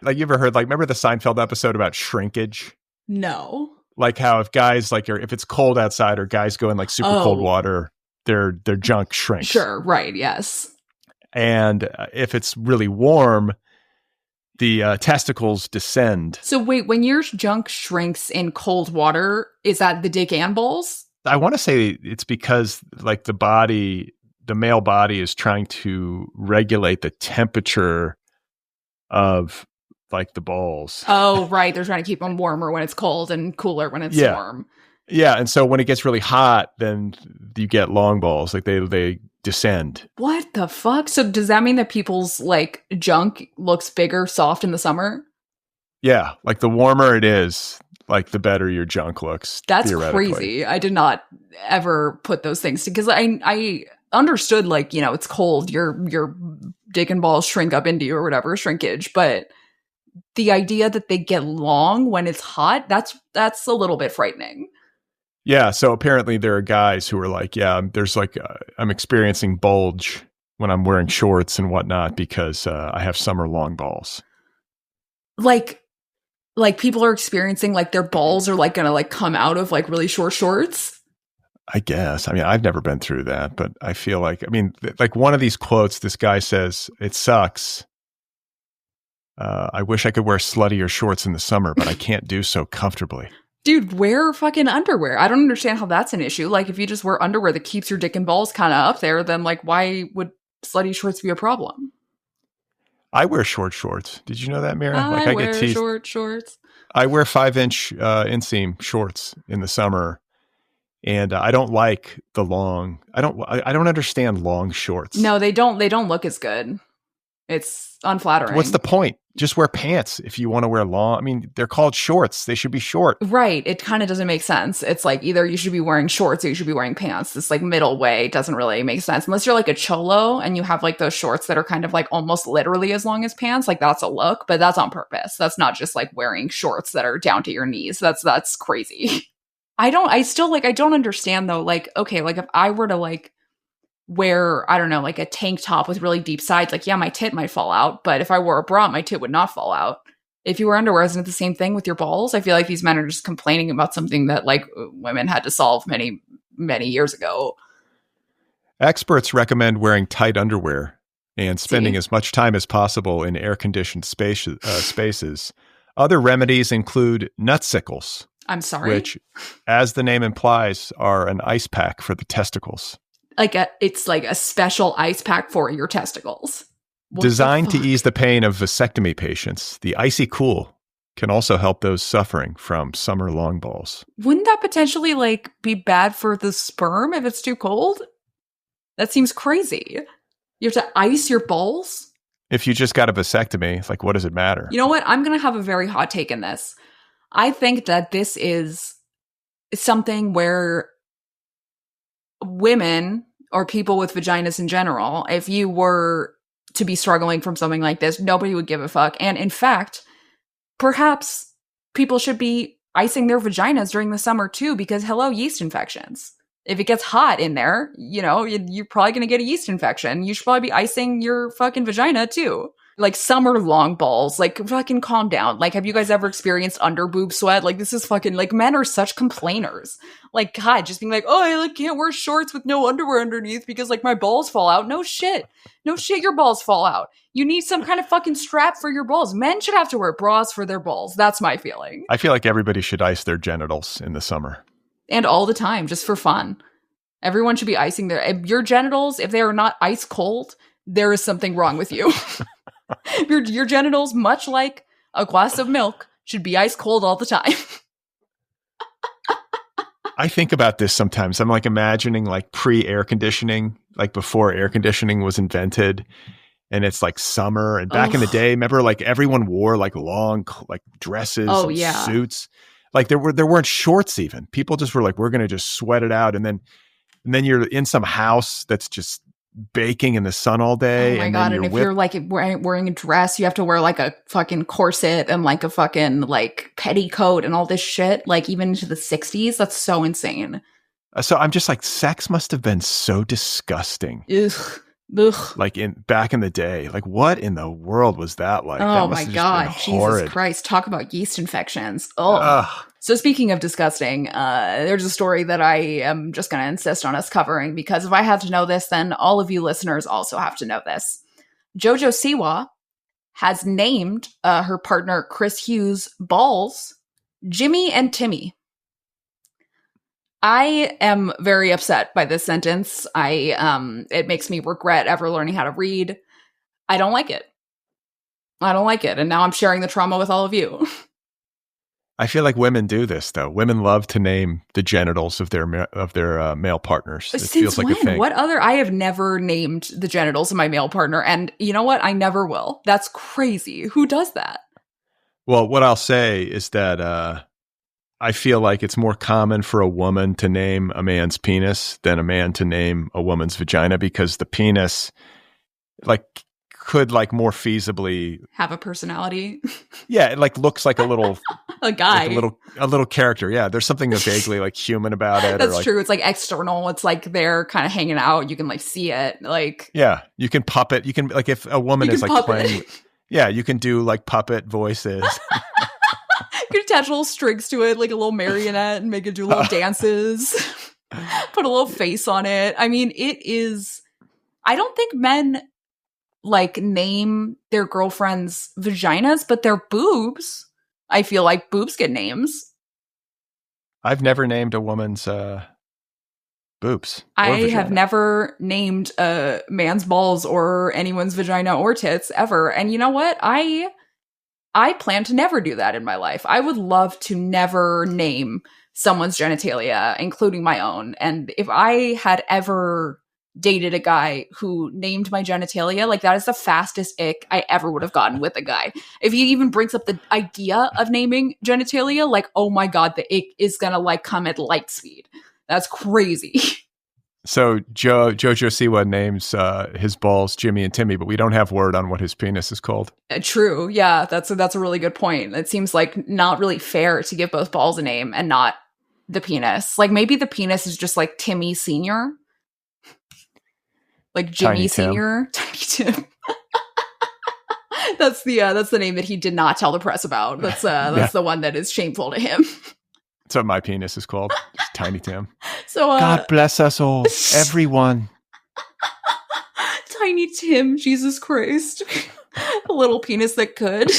Like you ever heard, like remember the Seinfeld episode about shrinkage? No. Like how if guys like if it's cold outside or guys go in like super cold water, their junk shrinks. Sure, right, yes. And if it's really warm, the testicles descend. So wait, when your junk shrinks in cold water, is that the dick and balls? I want to say it's because like the male body is trying to regulate the temperature of like the balls. Oh, right. They're trying to keep them warmer when it's cold and cooler when it's warm. Yeah. And so when it gets really hot, then you get long balls. Like they descend. What the fuck? So does that mean that people's like junk looks bigger, soft in the summer? Yeah. Like the warmer it is, like the better your junk looks. That's crazy. I did not ever put those things because I understood like, you know, it's cold. Your dick and balls shrink up into you or whatever, shrinkage. But the idea that they get long when it's hot, that's a little bit frightening. Yeah. So apparently there are guys who are like, yeah, there's like, I'm experiencing bulge when I'm wearing shorts and whatnot because I have summer long balls. Like people are experiencing like their balls are like going to like come out of like really short shorts. I guess. I mean, I've never been through that, but I feel like, like one of these quotes, this guy says, it sucks. I wish I could wear sluttier shorts in the summer, but I can't do so comfortably. Dude, wear fucking underwear. I don't understand how that's an issue. Like, if you just wear underwear that keeps your dick and balls kind of up there, then like, why would slutty shorts be a problem? I wear short shorts. Did you know that, Mira? I wear short shorts. I wear 5-inch inseam shorts in the summer, and I don't like the long. I don't understand long shorts. No, they don't look as good. It's unflattering. What's the point? Just wear pants if you want to wear long. I mean, they're called shorts. They should be short. Right. It kind of doesn't make sense. It's like either you should be wearing shorts or you should be wearing pants. This like middle way doesn't really make sense. Unless you're like a cholo and you have like those shorts that are kind of like almost literally as long as pants. Like that's a look, but that's on purpose. That's not just like wearing shorts that are down to your knees. That's crazy. I don't understand though. Like, okay, like if I were to like wear, I don't know, like a tank top with really deep sides, like, yeah, my tit might fall out, but if I wore a bra, my tit would not fall out. If you wear underwear, isn't it the same thing with your balls? I feel like these men are just complaining about something that like women had to solve many many years ago. Experts recommend wearing tight underwear and spending as much time as possible in air-conditioned spaces. Other remedies include nutsicles. I'm sorry? Which, as the name implies, are an ice pack for the testicles. It's like a special ice pack for your testicles. Designed to ease the pain of vasectomy patients, the Icy Cool can also help those suffering from summer long balls. Wouldn't that potentially like be bad for the sperm if it's too cold? That seems crazy. You have to ice your balls? If you just got a vasectomy, like, what does it matter? You know what? I'm going to have a very hot take in this. I think that this is something where women or people with vaginas in general, if you were to be struggling from something like this, nobody would give a fuck. And in fact, perhaps people should be icing their vaginas during the summer too, because hello, yeast infections. If it gets hot in there, you know, you're probably going to get a yeast infection. You should probably be icing your fucking vagina too. Like summer long balls, like fucking calm down. Like, have you guys ever experienced under boob sweat? Like, this is fucking, like, men are such complainers. Like, God, just being like, oh, I like can't wear shorts with no underwear underneath because like my balls fall out. No shit, your balls fall out. You need some kind of fucking strap for your balls. Men should have to wear bras for their balls. That's my feeling. I feel like everybody should ice their genitals in the summer. And all the time, just for fun. Everyone should be icing your genitals. If they are not ice cold, there is something wrong with you. Your genitals, much like a glass of milk, should be ice cold all the time. I think about this sometimes. I'm like imagining like pre-air conditioning, like before air conditioning was invented, and it's like summer. And back in the day, remember, like everyone wore like long like dresses, and suits. Like there weren't shorts even. People just were like, we're gonna just sweat it out, and then you're in some house that's just baking in the sun all day. Oh my God. And if you're like wearing a dress, you have to wear like a fucking corset and like a fucking like petticoat and all this shit, like even into the 60s. That's so insane. So I'm just like, sex must have been so disgusting. Ugh. Like back in the day, like what in the world was that like? Oh my God, Jesus Christ. Talk about yeast infections. So speaking of disgusting, there's a story that I am just going to insist on us covering, because if I have to know this, then all of you listeners also have to know this. JoJo Siwa has named her partner Chris Hughes' balls Jimmy and Timmy. I am very upset by this sentence. It makes me regret ever learning how to read. I don't like it. And now I'm sharing the trauma with all of you. I feel like women do this though. Women love to name the genitals of their male partners. It feels like a thing. What other? I have never named the genitals of my male partner, and you know what? I never will. That's crazy. Who does that? Well, what I'll say is that I feel like it's more common for a woman to name a man's penis than a man to name a woman's vagina, because the penis, like, could like more feasibly have a personality. Yeah, it like looks like a little a guy, like a little character. Yeah, there's something vaguely like human about it. That's true. It's like external. It's like they're kind of hanging out. You can like see it. Like, yeah, you can puppet. You can, like, if a woman is like playing. Yeah, you can do like puppet voices. You can attach little strings to it, like a little marionette, and make it do little dances. Put a little face on it. I mean, it is. I don't think men like name their girlfriends' vaginas, but their boobs. I feel like boobs get names. I've never named a woman's boobs. I have never named a man's balls or anyone's vagina or tits ever. And you know what? I plan to never do that in my life. I would love to never name someone's genitalia, including my own. And if I had ever dated a guy who named my genitalia, like, that is the fastest ick I ever would have gotten with a guy. If he even brings up the idea of naming genitalia, like, oh my God, the ick is gonna like come at light speed. That's crazy. So JoJo Siwa names his balls Jimmy and Timmy, but we don't have word on what his penis is called. True. Yeah, that's a really good point. It seems like not really fair to give both balls a name and not the penis. Like, maybe the penis is just like Timmy Sr., like Jimmy Sr., Tiny Tim. That's the name that he did not tell the press about. That's the one that is shameful to him. That's what my penis is called. Just Tiny Tim. So, God bless us all, everyone. Tiny Tim, Jesus Christ. A little penis that could.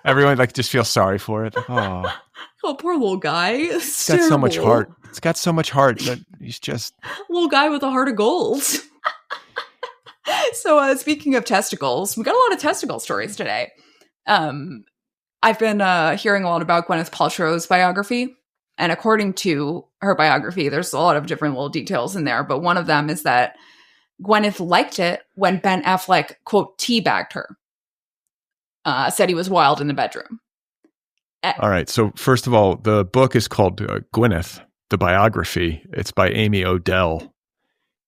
Everyone like just feels sorry for it. Like, oh, poor little guy. It's got so much heart. It's got so much heart that he's just little guy with a heart of gold. So, speaking of testicles, we got a lot of testicle stories today. I've been hearing a lot about Gwyneth Paltrow's biography. And according to her biography, there's a lot of different little details in there. But one of them is that Gwyneth liked it when Ben Affleck, quote, teabagged her. Said he was wild in the bedroom. All right. So first of all, the book is called Gwyneth, the biography. It's by Amy Odell.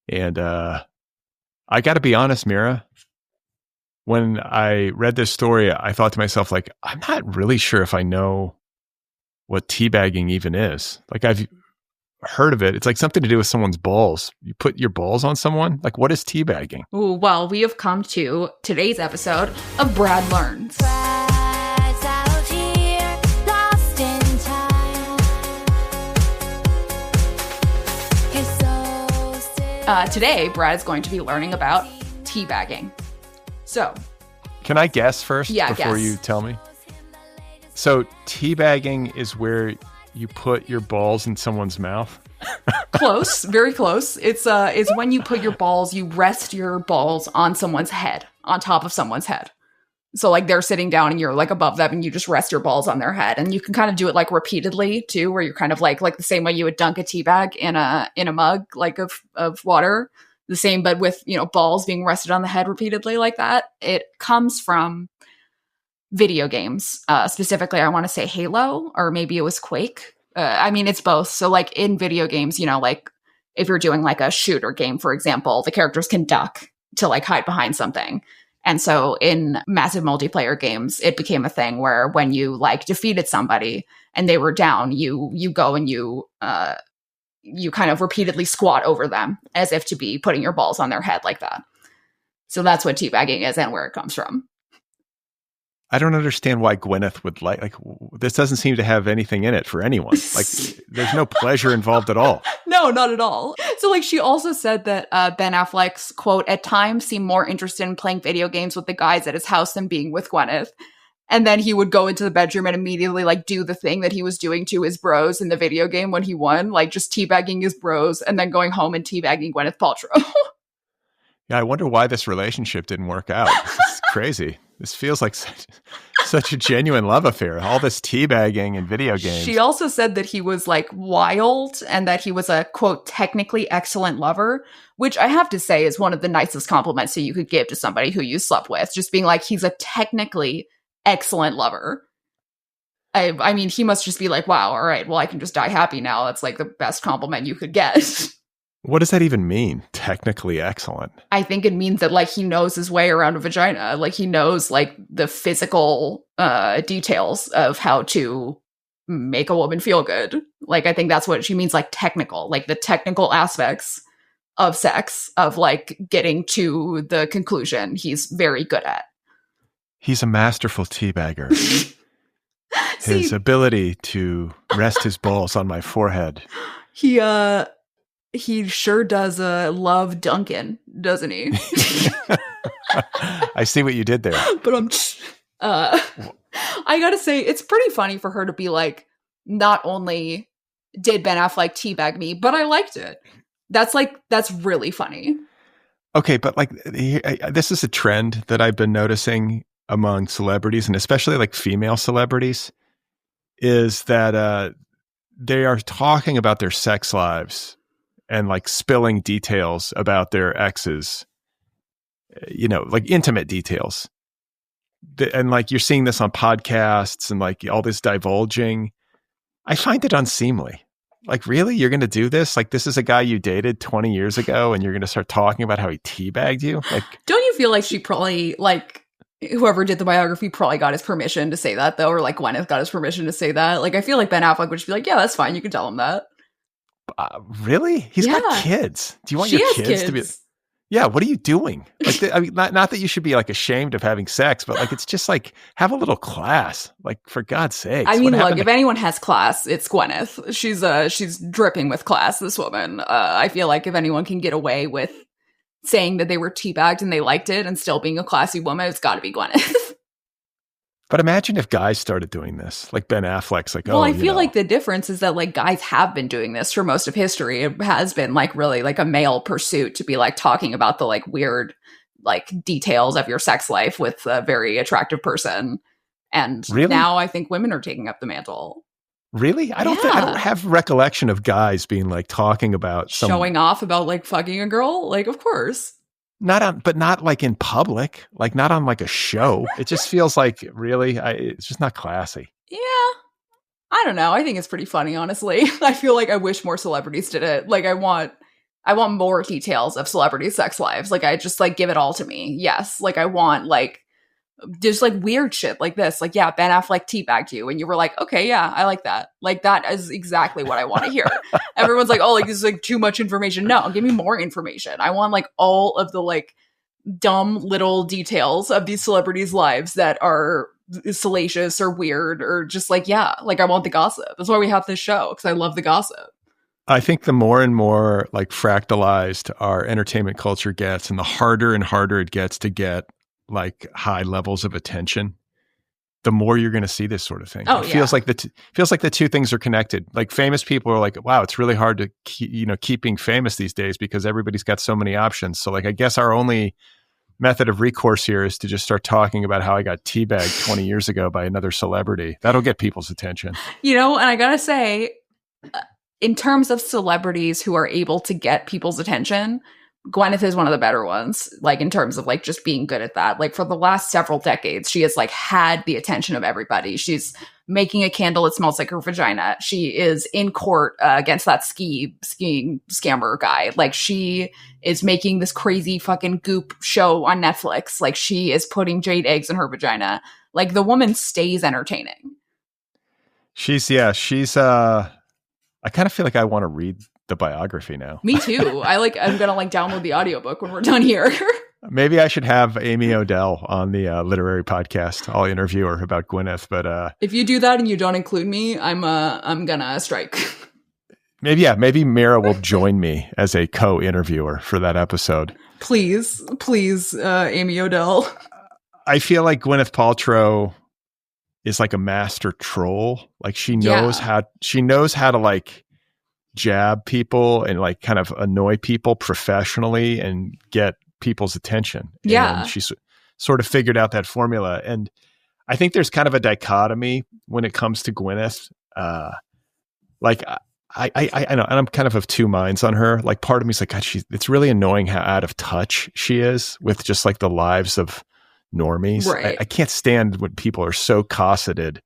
And I got to be honest, Mira, when I read this story, I thought to myself, like, I'm not really sure if I know what teabagging even is. Like, I've heard of it. It's like something to do with someone's balls. You put your balls on someone? Like, what is teabagging? Ooh, well, we have come to today's episode of Brad Learns. Today, Brad is going to be learning about teabagging. So, can I guess first before guess. You tell me? So, teabagging is where you put your balls in someone's mouth? Close, very close. It's when you put your balls, you rest your balls on someone's head, on top of someone's head. So like they're sitting down and you're like above them and you just rest your balls on their head. And you can kind of do it like repeatedly too, where you're kind of like the same way you would dunk a tea bag in a mug like of water. The same, but with, balls being rested on the head repeatedly like that. It comes from video games. Specifically, I want to say Halo, or maybe it was Quake. It's both. So like in video games, like if you're doing like a shooter game, for example, the characters can duck to like hide behind something. And so in massive multiplayer games, it became a thing where when you like defeated somebody and they were down, you go and you kind of repeatedly squat over them as if to be putting your balls on their head like that. So that's what teabagging is and where it comes from. I don't understand why Gwyneth would like this doesn't seem to have anything in it for anyone. Like there's no pleasure involved at all. No, not at all. So like she also said that Ben Affleck's, quote, at times seemed more interested in playing video games with the guys at his house than being with Gwyneth. And then he would go into the bedroom and immediately like do the thing that he was doing to his bros in the video game when he won, like just teabagging his bros and then going home and teabagging Gwyneth Paltrow. Yeah, I wonder why this relationship didn't work out. It's crazy. This feels like such a genuine love affair. All this teabagging and video games. She also said that he was like wild and that he was a, quote, technically excellent lover, which I have to say is one of the nicest compliments that you could give to somebody who you slept with. Just being like, he's a technically excellent lover. I mean, he must just be like, wow, all right, well, I can just die happy now. That's like the best compliment you could get. What does that even mean? Technically excellent. I think it means that like he knows his way around a vagina. Like he knows like the physical details of how to make a woman feel good. Like I think that's what she means, like technical, like the technical aspects of sex, of like getting to the conclusion he's very good at. He's a masterful teabagger. His ability to rest his balls on my forehead. He sure does love Duncan, doesn't he? I see what you did there. But I gotta say, it's pretty funny for her to be like, not only did Ben Affleck teabag me, but I liked it. That's really funny. Okay, but like this is a trend that I've been noticing among celebrities, and especially like female celebrities, is that they are talking about their sex lives and like spilling details about their exes, like intimate details. And like you're seeing this on podcasts and like all this divulging. I find it unseemly. Like, really? You're going to do this? Like, this is a guy you dated 20 years ago and you're going to start talking about how he teabagged you? Like, don't you feel like she probably, like, whoever did the biography probably got his permission to say that, though? Or like Gwyneth got his permission to say that? Like, I feel like Ben Affleck would just be like, yeah, that's fine. You can tell him that. Really? He's got kids. Do you want your kids to be... Yeah, what are you doing? Like, I mean, not that you should be like ashamed of having sex, but like, it's just like, have a little class. Like, for God's sakes. I mean, look, if anyone has class, it's Gwyneth. She's dripping with class, this woman. I feel like if anyone can get away with saying that they were teabagged and they liked it and still being a classy woman, it's got to be Gwyneth. But imagine if guys started doing this, like Ben Affleck's like, well, I feel like the difference is that like guys have been doing this for most of history. It has been like really like a male pursuit to be like talking about the like weird like details of your sex life with a very attractive person. And now I think women are taking up the mantle. Really? I don't have recollection of guys being like talking about showing off about like fucking a girl. Like, of course. But not like in public, like not on like a show. It just feels like really, it's just not classy. Yeah. I don't know. I think it's pretty funny, honestly. I feel like I wish more celebrities did it. Like I want more details of celebrity sex lives. Like I just like give it all to me. Yes. Like I want like just like weird shit like this. Like, yeah, Ben Affleck teabagged you. And you were like, okay, yeah, I like that. Like that is exactly what I want to hear. Everyone's like, oh, like this is like too much information. No, give me more information. I want like all of the like dumb little details of these celebrities' lives that are salacious or weird or just like, yeah, like I want the gossip. That's why we have this show, because I love the gossip. I think the more and more like fractalized our entertainment culture gets, and the harder and harder it gets to get like high levels of attention, the more you're going to see this sort of thing. It feels like the two things are connected. Like famous people are like, wow, it's really hard to keep being famous these days because everybody's got so many options. So like, I guess our only method of recourse here is to just start talking about how I got teabagged 20 years ago by another celebrity. That'll get people's attention. And I gotta say, in terms of celebrities who are able to get people's attention, Gwyneth is one of the better ones, like in terms of like just being good at that. Like for the last several decades, she has like had the attention of everybody. She's making a candle that smells like her vagina. She is in court against that skiing scammer guy. Like she is making this crazy fucking goop show on Netflix. Like she is putting jade eggs in her vagina. Like the woman stays entertaining. I kind of feel like I want to read the biography now. Me too. I'm gonna like download the audiobook when we're done here. Maybe I should have Amy Odell on the literary podcast. I'll interview her about Gwyneth. But if you do that and you don't include me, I'm gonna strike. Maybe Mira will join me as a co-interviewer for that episode. Please, Amy Odell. I feel like Gwyneth Paltrow is like a master troll. Like she knows how to like jab people and like kind of annoy people professionally and get people's attention. Yeah. And she's sort of figured out that formula. And I think there's kind of a dichotomy when it comes to Gwyneth. Like I know, and I'm kind of two minds on her. Like part of me is like, God, it's really annoying how out of touch she is with just like the lives of normies. Right. I can't stand when people are so cosseted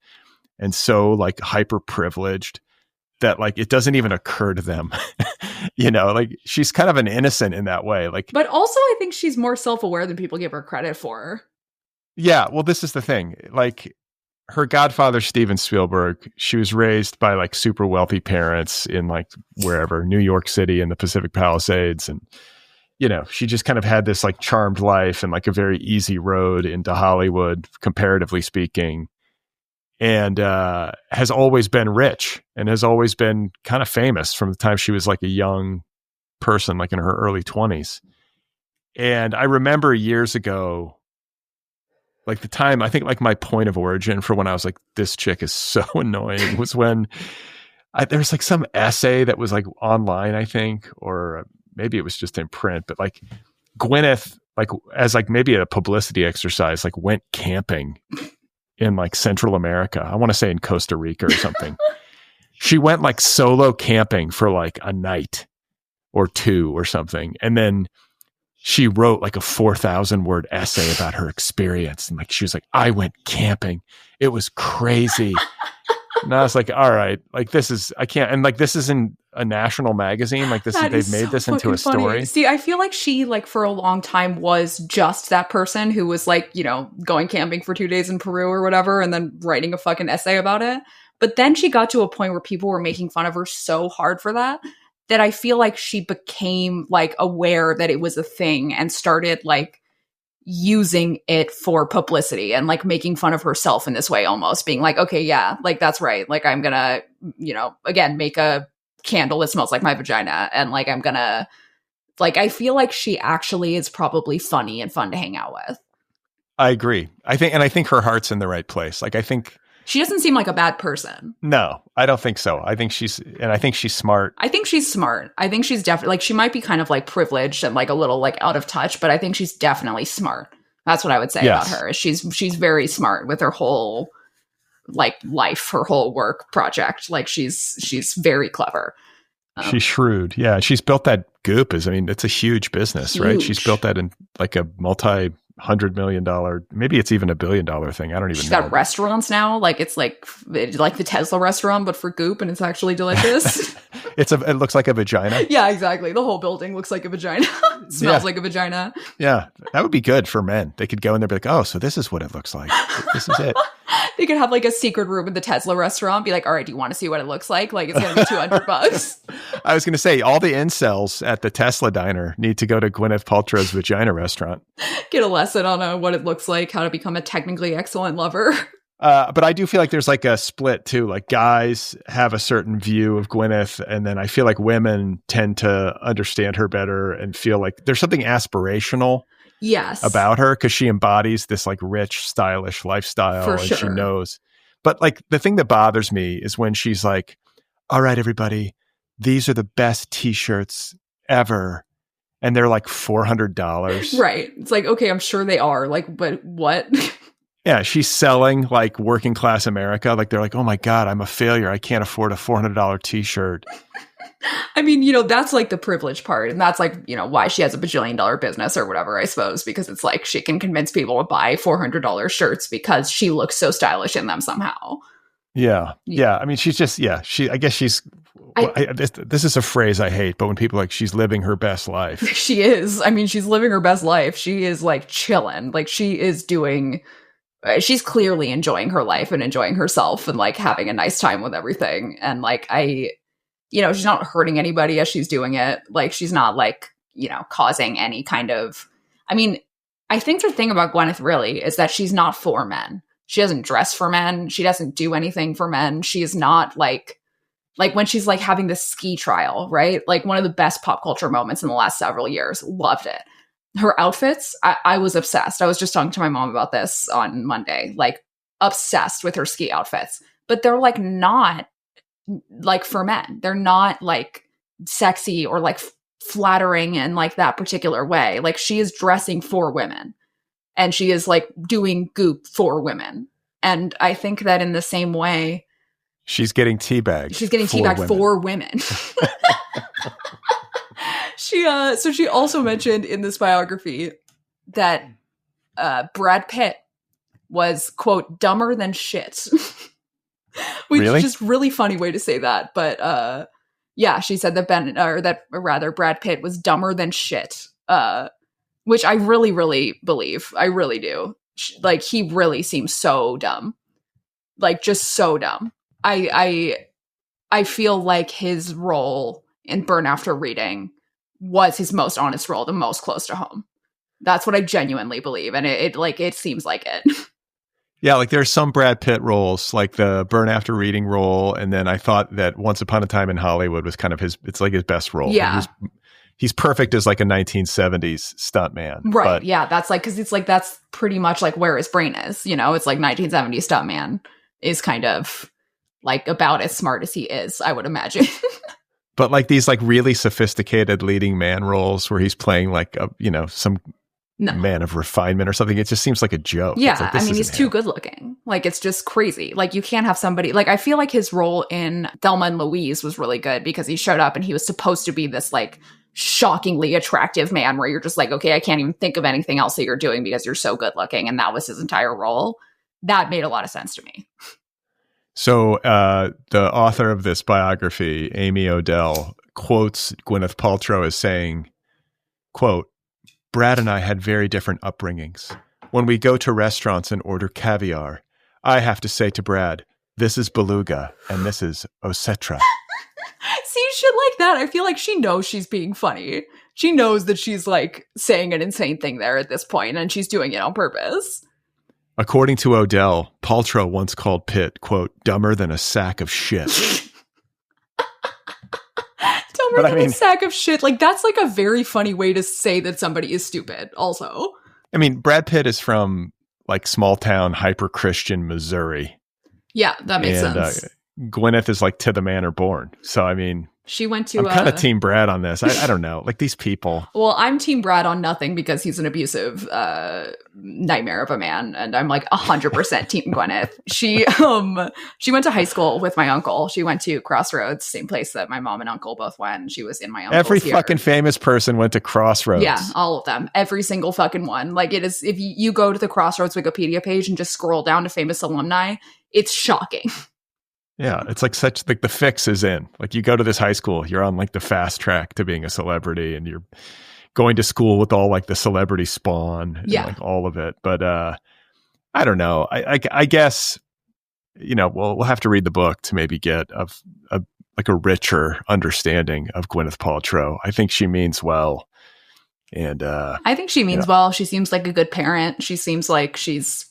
and so like hyper privileged that like it doesn't even occur to them. Like she's kind of an innocent in that way. Like, but also I think she's more self-aware than people give her credit for. Yeah, well, this is the thing. Like her godfather, Steven Spielberg, she was raised by like super wealthy parents in like wherever, New York City and the Pacific Palisades, and she just kind of had this like charmed life and like a very easy road into Hollywood, comparatively speaking, and has always been rich and has always been kind of famous from the time she was like a young person, like in her early 20s. And I remember years ago, like the time, I think like my point of origin for when I was like, this chick is so annoying was when there was like some essay that was like online, I think, or maybe it was just in print, but like Gwyneth, like as like maybe a publicity exercise, like went camping in like Central America. I want to say in Costa Rica or something. She went like solo camping for like a night or two or something. And then she wrote like a 4,000 word essay about her experience. And like, she was like, I went camping. It was crazy. And I was like, all right, like I can't. And like, this is in a national magazine. Like they've made this into a story. See, I feel like she like for a long time was just that person who was like, going camping for 2 days in Peru or whatever, and then writing a fucking essay about it. But then she got to a point where people were making fun of her so hard for that that I feel like she became like aware that it was a thing and started like using it for publicity and like making fun of herself in this way, almost being like, okay, yeah, like that's right. Like I'm gonna, again, make a candle that smells like my vagina. And like, I'm gonna, like, I feel like she actually is probably funny and fun to hang out with. I agree. I think her heart's in the right place. Like, I think she doesn't seem like a bad person. No, I don't think so. I think she's smart. I think she's smart. I think she's definitely, like, she might be kind of like privileged and like a little like out of touch, but I think she's definitely smart. That's what I would say about her. She's very smart with her whole like life, her whole work project. Like she's very clever. She's shrewd. Yeah. She's built that Goop it's a huge business, right? She's built that in like a $100 million, maybe it's even $1 billion thing. I don't even know. She's got restaurants now. Like it's like the Tesla restaurant, but for Goop, and it's actually delicious. It looks like a vagina. Yeah, exactly. The whole building looks like a vagina. It smells like a vagina. Yeah. That would be good for men. They could go in there and be like, oh, so this is what it looks like. This is it. They could have like a secret room in the Tesla restaurant. Be like, all right, do you want to see what it looks like? Like it's going to be $200. I was going to say all the incels at the Tesla diner need to go to Gwyneth Paltrow's vagina restaurant. Get a lesson on what it looks like, how to become a technically excellent lover. But I do feel like there's like a split too. Like guys have a certain view of Gwyneth, and then I feel like women tend to understand her better and feel like there's something aspirational about her because she embodies this like rich, stylish lifestyle. For and sure. She knows. But like the thing that bothers me is when she's like, all right, everybody, these are the best t-shirts ever. And they're like $400. Right. It's like, okay, I'm sure they are. Like, but what? Yeah, she's selling like working class America. Like they're like, oh my God, I'm a failure. I can't afford a $400 t-shirt. I mean, that's like the privilege part. And that's like, why she has a $bajillion business or whatever, I suppose, because it's like she can convince people to buy $400 shirts because she looks so stylish in them somehow. Yeah. I mean, she's just, I guess she's, this is a phrase I hate, but when people are like, she's living her best life. She is. I mean, she's living her best life. She is like chilling. Like she is she's clearly enjoying her life and enjoying herself and like having a nice time with everything. And like, she's not hurting anybody as she's doing it. Like she's not like, causing any kind of, I mean, I think the thing about Gwyneth really is that she's not for men. She doesn't dress for men. She doesn't do anything for men. She is not like when she's like having this ski trial, right? Like one of the best pop culture moments in the last several years. Loved it. Her outfits, I was obsessed. I was just talking to my mom about this on Monday, like obsessed with her ski outfits, but they're like not like for men. They're not like sexy or like flattering in like that particular way. Like she is dressing for women and she is like doing Goop for women. And I think that in the same way, she's getting teabagged. She's getting teabagged for women. So she also mentioned in this biography that Brad Pitt was, quote, dumber than shit. Which is just really funny way to say that. But she said that Brad Pitt was dumber than shit. Which I really, really believe. I really do. Like he really seems so dumb. Like just so dumb. I feel like his role in Burn After Reading was his most honest role, the most close to home. That's what I genuinely believe. And it seems like it. Yeah, like there's some Brad Pitt roles, like the Burn After Reading role. And then I thought that Once Upon a Time in Hollywood was kind of it's like his best role. Yeah. He's perfect as like a 1970s stuntman. Right. But, yeah. That's like, cause it's like, that's pretty much like where his brain is, it's like 1970s stuntman is kind of like about as smart as he is, I would imagine. But like these like really sophisticated leading man roles where he's playing like some man of refinement or something, it just seems like a joke. Yeah, like, I mean, he's too good looking. Like it's just crazy. Like you can't have somebody like I feel like his role in Thelma and Louise was really good because he showed up and he was supposed to be this like shockingly attractive man where you're just like, okay, I can't even think of anything else that you're doing because you're so good looking, and that was his entire role. That made a lot of sense to me. So the author of this biography, Amy Odell, quotes Gwyneth Paltrow as saying, quote, Brad and I had very different upbringings. When we go to restaurants and order caviar, I have to say to Brad, this is beluga and this is osetra. see shit like that, I feel like she knows she's being funny. She knows that she's like saying an insane thing there at this point, and she's doing it on purpose. According to Odell, Paltrow once called Pitt, quote, dumber than a sack of shit. Dumber than a sack of shit. Like, that's like a very funny way to say that somebody is stupid, also. I mean, Brad Pitt is from like small town, hyper Christian Missouri. Yeah, that makes sense. Gwyneth is like to the manor born. So, I mean, she went to. I'm kind of Team Brad on this. I don't know. Like these people. Well, I'm Team Brad on nothing because he's an abusive nightmare of a man, and I'm like 100% Team Gwyneth. She went to high school with my uncle. She went to Crossroads, same place that my mom and uncle both went. She was in my uncle's Every fucking famous person went to Crossroads. Yeah, all of them. Every single fucking one. Like it is. If you go to the Crossroads Wikipedia page and just scroll down to famous alumni, it's shocking. Yeah, it's like the fix is in. Like you go to this high school, you're on like the fast track to being a celebrity, and you're going to school with all like the celebrity spawn and like all of it. But I don't know. I guess, you know, we'll have to read the book to maybe get a richer understanding of Gwyneth Paltrow. I think she means well. And I think she means well. She seems like a good parent. She seems like she's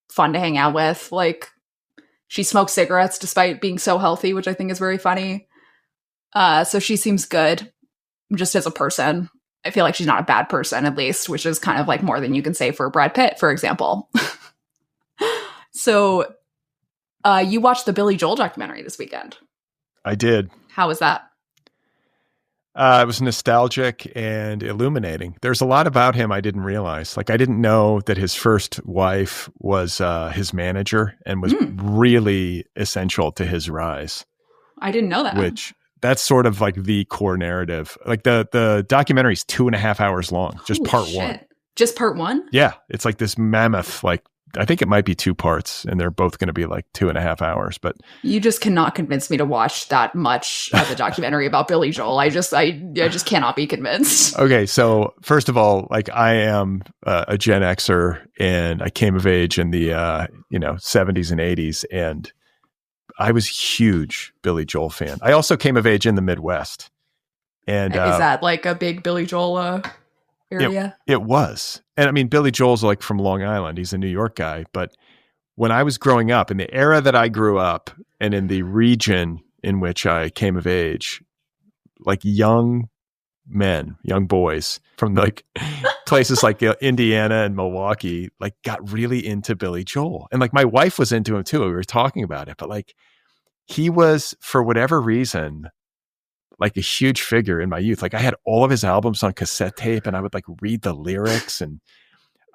fun to hang out with. Like, she smokes cigarettes despite being so healthy, which I think is very funny. So she seems good just as a person. I feel like she's not a bad person, at least, which is kind of like more than you can say for Brad Pitt, for example. So you watched the Billy Joel documentary this weekend. I did. How was that? It was nostalgic and illuminating. There's a lot about him I didn't realize. Like, I didn't know that his first wife was his manager and was really essential to his rise. I didn't know that. That's sort of like the core narrative. Like the documentary is 2.5 hours long, just Holy part shit. one. Just part one? Yeah. It's like this mammoth, like, I think it might be 2 parts, and they're both going to be like 2.5 hours. But you just cannot convince me to watch that much of a documentary about Billy Joel. I just cannot be convinced. Okay, so first of all, like I am a Gen Xer, and I came of age in the 70s and 80s, and I was a huge Billy Joel fan. I also came of age in the Midwest, and is that like a big Billy Joel area? It was. And I mean, Billy Joel's like from Long Island. He's a New York guy. But when I was growing up, in the era that I grew up and in the region in which I came of age, like young men, young boys from like places like Indiana and Milwaukee, like got really into Billy Joel. And like my wife was into him too. We were talking about it. But like he was, for whatever reason, like a huge figure in my youth. Like I had all of his albums on cassette tape, and I would like read the lyrics, and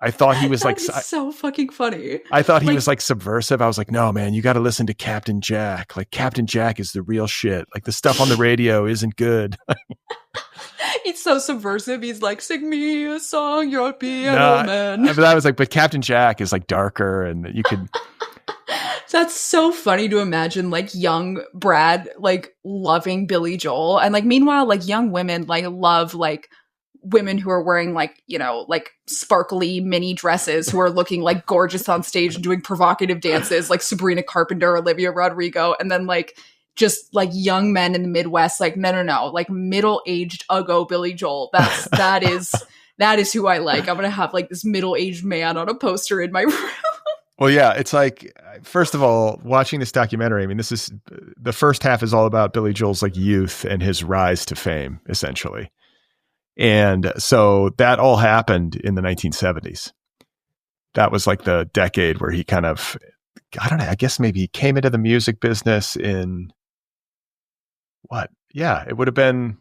I thought he was like so fucking funny. I thought he was like subversive. I was like, no, man, you got to listen to Captain Jack. Like Captain Jack is the real shit. Like the stuff on the radio isn't good. He's so subversive. He's like, sing me a song, you're a piano man. But I was like, but Captain Jack is like darker, and you could. That's so funny to imagine, like young Brad like loving Billy Joel, and like meanwhile like young women like love like women who are wearing like, you know, like sparkly mini dresses, who are looking like gorgeous on stage and doing provocative dances like Sabrina Carpenter, Olivia Rodrigo, and then like just like young men in the Midwest like no like middle-aged uggo Billy Joel. that is who I like. I'm gonna have like this middle-aged man on a poster in my room. Well, yeah, it's like, first of all, watching this documentary, I mean, this is, the first half is all about Billy Joel's like youth and his rise to fame, essentially. And so that all happened in the 1970s. That was like the decade where he kind of, I don't know, I guess maybe he came into the music business in what? Yeah, it would have been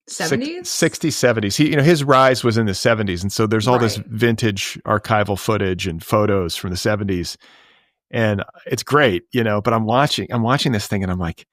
70s? 60s, 70s. He, his rise was in the 70s. And so there's all this vintage archival footage and photos from the 70s. And it's great, but I'm watching this thing, and I'm like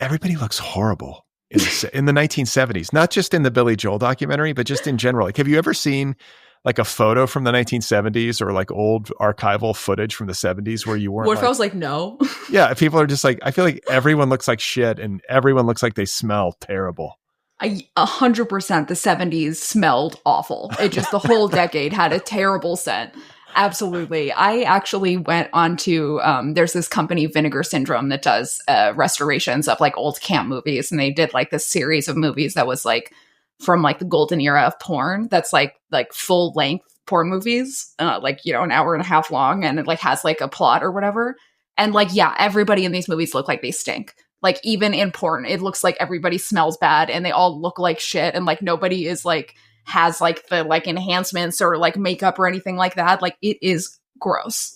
everybody looks horrible in the 1970s, not just in the Billy Joel documentary, but just in general. Like, have you ever seen like a photo from the 1970s or like old archival footage from the 70s where you weren't? What if I was like, no? Yeah. People are just like, I feel like everyone looks like shit, and everyone looks like they smell terrible. 100% the 70s smelled awful. It just, the whole decade had a terrible scent. Absolutely. I actually went on to, there's this company, Vinegar Syndrome, that does restorations of like old camp movies. And they did like this series of movies that was like from like the golden era of porn. That's like full length porn movies, like, you know, an hour and a half long. And it like has like a plot or whatever. And like, yeah, everybody in these movies look like they stink. Like even in porn, it looks like everybody smells bad and they all look like shit. And like nobody is like, has like the like enhancements or like makeup or anything like that. Like it is gross.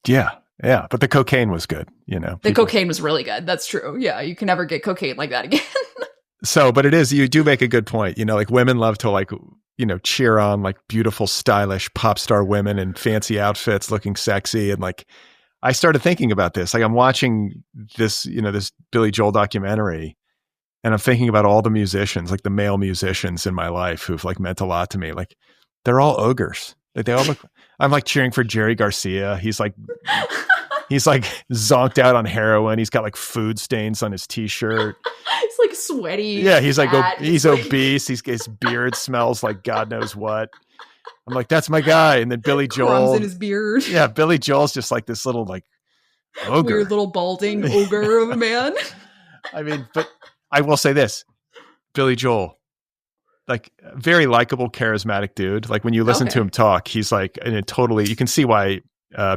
Yeah. Yeah. But the cocaine was good, you know. The cocaine was really good. That's true. Yeah. You can never get cocaine like that again. So, but it is, you do make a good point. You know, like women love to like, you know, cheer on like beautiful, stylish pop star women in fancy outfits looking sexy. And like, I started thinking about this. Like I'm watching this, you know, this Billy Joel documentary. And I'm thinking about all the musicians, like the male musicians in my life who've like meant a lot to me. Like they're all ogres. Like they all look, I'm like cheering for Jerry Garcia. He's like zonked out on heroin. He's got like food stains on his t-shirt. He's like sweaty. Yeah. He's like, he's obese. His beard smells like God knows what. I'm like, that's my guy. And then Billy Joel. Crumbs in his beard. Yeah. Billy Joel's just like this little like ogre. Weird little balding ogre of a man. I mean, but I will say this, Billy Joel, like very likable, charismatic dude. Like when you listen to him talk, he's like, and it totally, you can see why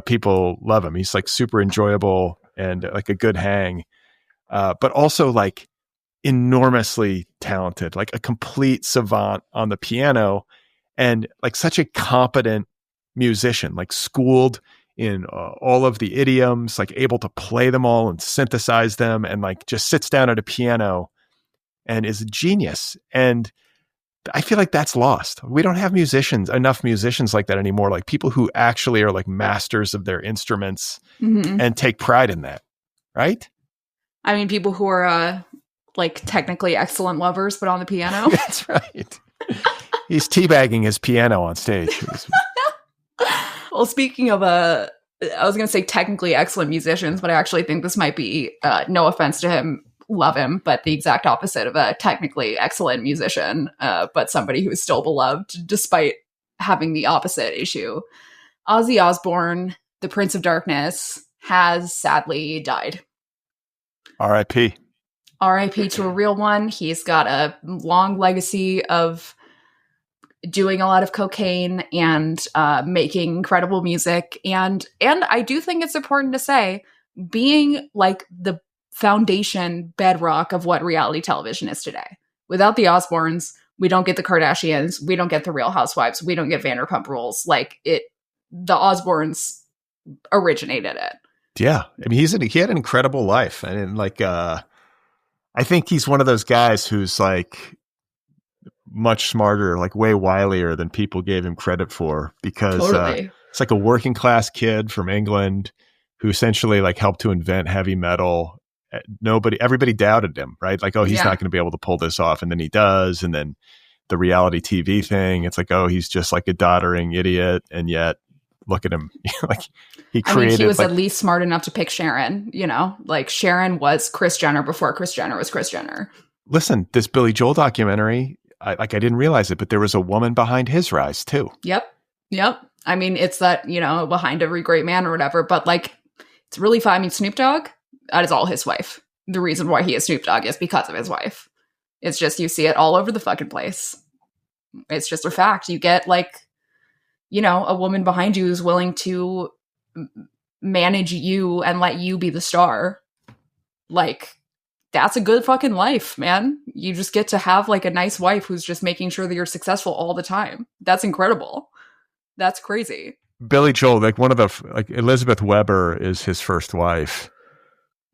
people love him. He's like super enjoyable and like a good hang, but also like enormously talented, like a complete savant on the piano and like such a competent musician, like schooled in all of the idioms, like able to play them all and synthesize them, and like just sits down at a piano and is a genius. And I feel like that's lost. We don't have enough musicians like that anymore. Like people who actually are like masters of their instruments and take pride in that. Right? I mean, people who are like technically excellent lovers, but on the piano. That's right. He's teabagging his piano on stage. Well, speaking of I was going to say technically excellent musicians, but I actually think this might be, no offense to him, love him, but the exact opposite of a technically excellent musician, but somebody who is still beloved despite having the opposite issue. Ozzie Osbourne, the Prince of Darkness, has sadly died. R.I.P. R.I.P. to a real one. He's got a long legacy of doing a lot of cocaine and making incredible music. And I do think it's important to say, being like the foundation bedrock of what reality television is today. Without the Osbournes, we don't get the Kardashians, we don't get the Real Housewives, we don't get Vanderpump Rules. Like the Osbournes originated it. Yeah. I mean, he had an incredible life. And like, I think he's one of those guys who's like much smarter, like way wilier than people gave him credit for, because it's like a working class kid from England who essentially like helped to invent heavy metal. Everybody doubted him, right? Like, oh, he's not going to be able to pull this off. And then he does. And then the reality TV thing, it's like, oh, he's just like a doddering idiot. And yet look at him. Like he created. He was at least smart enough to pick Sharon, you know, like Sharon was Kris Jenner before Kris Jenner was Kris Jenner. Listen, this Billy Joel documentary, I didn't realize it, but there was a woman behind his rise too. Yep. I mean, it's that, you know, behind every great man or whatever, but like, it's really fun. I mean, Snoop Dogg, that is all his wife. The reason why he is Snoop Dogg is because of his wife. It's just, you see it all over the fucking place. It's just a fact. You get like, you know, a woman behind you who's willing to manage you and let you be the star. Like, that's a good fucking life, man. You just get to have like a nice wife who's just making sure that you're successful all the time. That's incredible. That's crazy. Billy Joel, like one of the, like Elizabeth Weber is his first wife,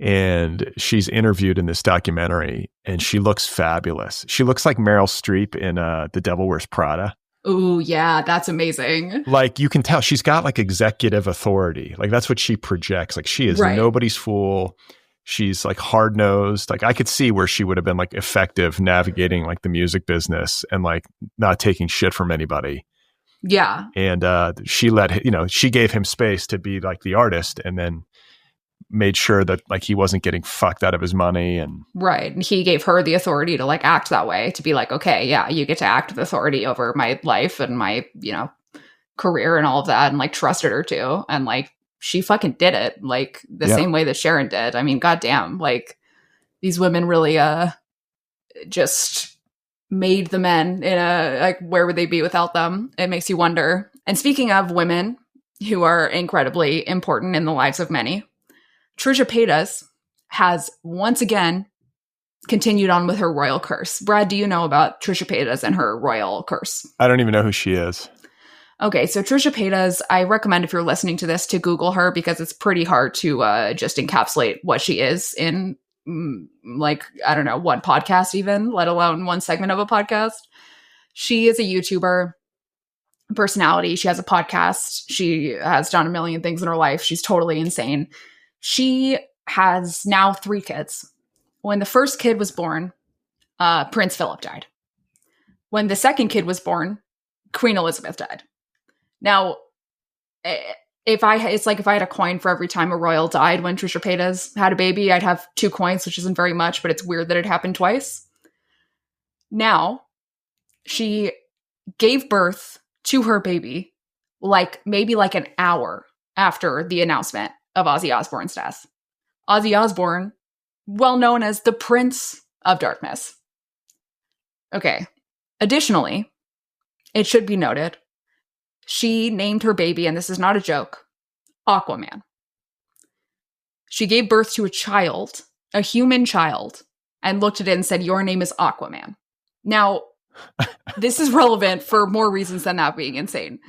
and she's interviewed in this documentary and she looks fabulous. She looks like Meryl Streep in The Devil Wears Prada. Ooh, yeah, that's amazing. Like you can tell she's got like executive authority. Like that's what she projects. Like she is nobody's fool. She's like hard nosed. Like I could see where she would have been like effective navigating like the music business and like not taking shit from anybody. Yeah. And she she gave him space to be like the artist, and then made sure that like he wasn't getting fucked out of his money. And right. And he gave her the authority to like act that way, to be like, okay, yeah, you get to act with authority over my life and my, you know, career and all of that and like trusted her to. And like she fucking did it like the same way that Sharon did. I mean, goddamn, like these women really just made the men in a like where would they be without them? It makes you wonder. And speaking of women who are incredibly important in the lives of many, Trisha Paytas has once again continued on with her royal curse. Brad, do you know about Trisha Paytas and her royal curse? I don't even know who she is. Okay, so Trisha Paytas, I recommend if you're listening to this to Google her because it's pretty hard to just encapsulate what she is in like, I don't know, one podcast even, let alone one segment of a podcast. She is a YouTuber personality. She has a podcast. She has done a million things in her life. She's totally insane. She has now 3 kids. When the first kid was born, Prince Philip died. When the second kid was born, Queen Elizabeth died. Now, it's like if I had a coin for every time a royal died when Trisha Paytas had a baby, I'd have 2 coins, which isn't very much, but it's weird that it happened twice. Now, she gave birth to her baby maybe an hour after the announcement of Ozzy Osbourne's death. Ozzy Osbourne, well known as the Prince of Darkness. Okay. Additionally, it should be noted, she named her baby, and this is not a joke, Aquaman. She gave birth to a child, a human child, and looked at it and said, "Your name is Aquaman." Now, this is relevant for more reasons than that being insane.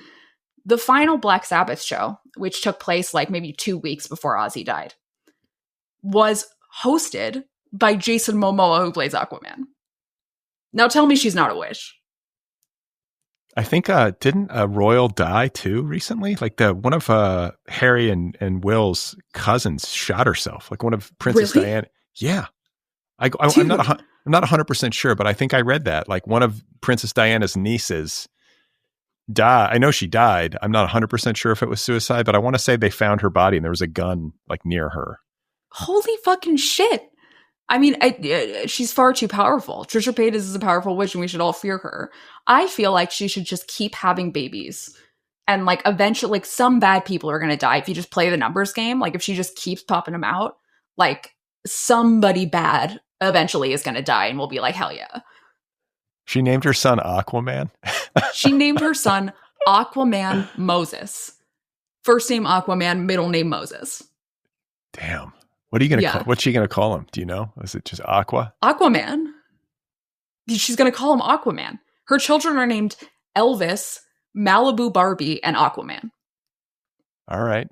The final Black Sabbath show, which took place like maybe 2 weeks before Ozzy died, was hosted by Jason Momoa, who plays Aquaman. Now tell me she's not a witch. I think didn't a royal die too recently? Like one of Harry and Will's cousins shot herself. Like one of Princess Diana. Yeah, I'm not 100% sure, but I think I read that. Like one of Princess Diana's nieces died. I know she died. I'm not 100% sure if it was suicide, but I want to say they found her body and there was a gun like near her. Holy fucking shit! I mean, she's far too powerful. Trisha Paytas is a powerful witch and we should all fear her. I feel like she should just keep having babies. And like eventually, like some bad people are going to die if you just play the numbers game. Like if she just keeps popping them out, like somebody bad eventually is going to die and we'll be like, hell yeah. She named her son Aquaman. She named her son Aquaman Moses. First name Aquaman, middle name Moses. Damn. What are you going to call? What's she going to call him? Do you know? Is it just Aquaman. She's going to call him Aquaman. Her children are named Elvis, Malibu Barbie, and Aquaman. All right.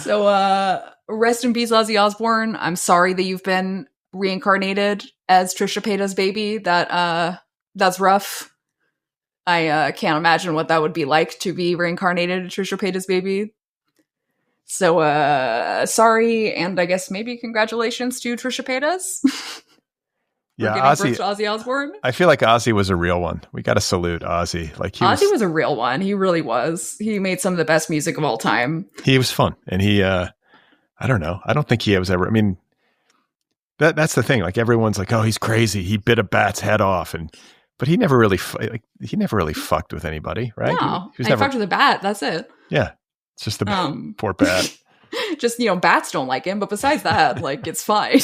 So, rest in peace, Ozzy Osbourne. I'm sorry that you've been reincarnated as Trisha Paytas' baby. That's rough. I can't imagine what that would be like to be reincarnated as Trisha Paytas' baby. So, sorry, and I guess maybe congratulations to Trisha Paytas. Yeah, Ozzy Osbourne. I feel like Ozzy was a real one. We got to salute Ozzy. Like Ozzy was a real one. He really was. He made some of the best music of all time. He was fun, and he, I don't know. I don't think he was ever. I mean, that's the thing. Like everyone's like, oh, he's crazy. He bit a bat's head off, but he never really fucked with anybody, right? No, he fucked with a bat. That's it. Yeah. It's just the poor bat. Just, bats don't like him. But besides that, like, it's fine.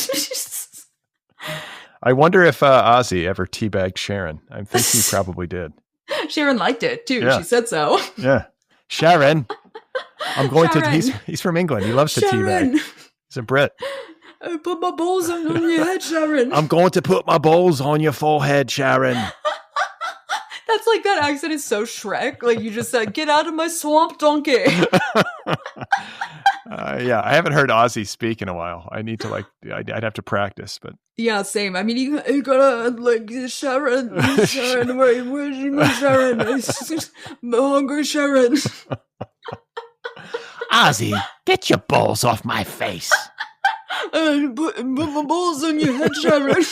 I wonder if Ozzy ever teabagged Sharon. I think he probably did. Sharon liked it, too. Yeah. She said so. Yeah. Sharon. I'm going to... He's from England. He loves to teabag. He's a Brit. I put my balls on your head, Sharon. I'm going to put my balls on your forehead, Sharon. That's like that accent is so Shrek. Like you just said, get out of my swamp, donkey. Yeah, I haven't heard Ozzy speak in a while. I need to I'd have to practice, but yeah, same. I mean, you gotta like Sharon, where's my Sharon? I'm hungry, Sharon. Ozzy, get your balls off my face. Put my balls on your head, Sharon.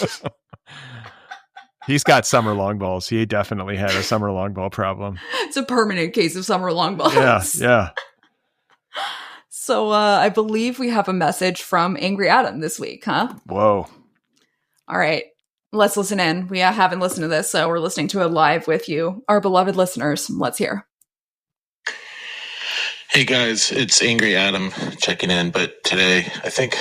He's got summer long balls. He definitely had a summer long ball problem. It's a permanent case of summer long balls. Yeah. So I believe we have a message from Angry Adam this week, huh? Whoa. All right. Let's listen in. We haven't listened to this, so we're listening to it live with you, our beloved listeners. Let's hear. Hey guys, it's Angry Adam checking in, but today I think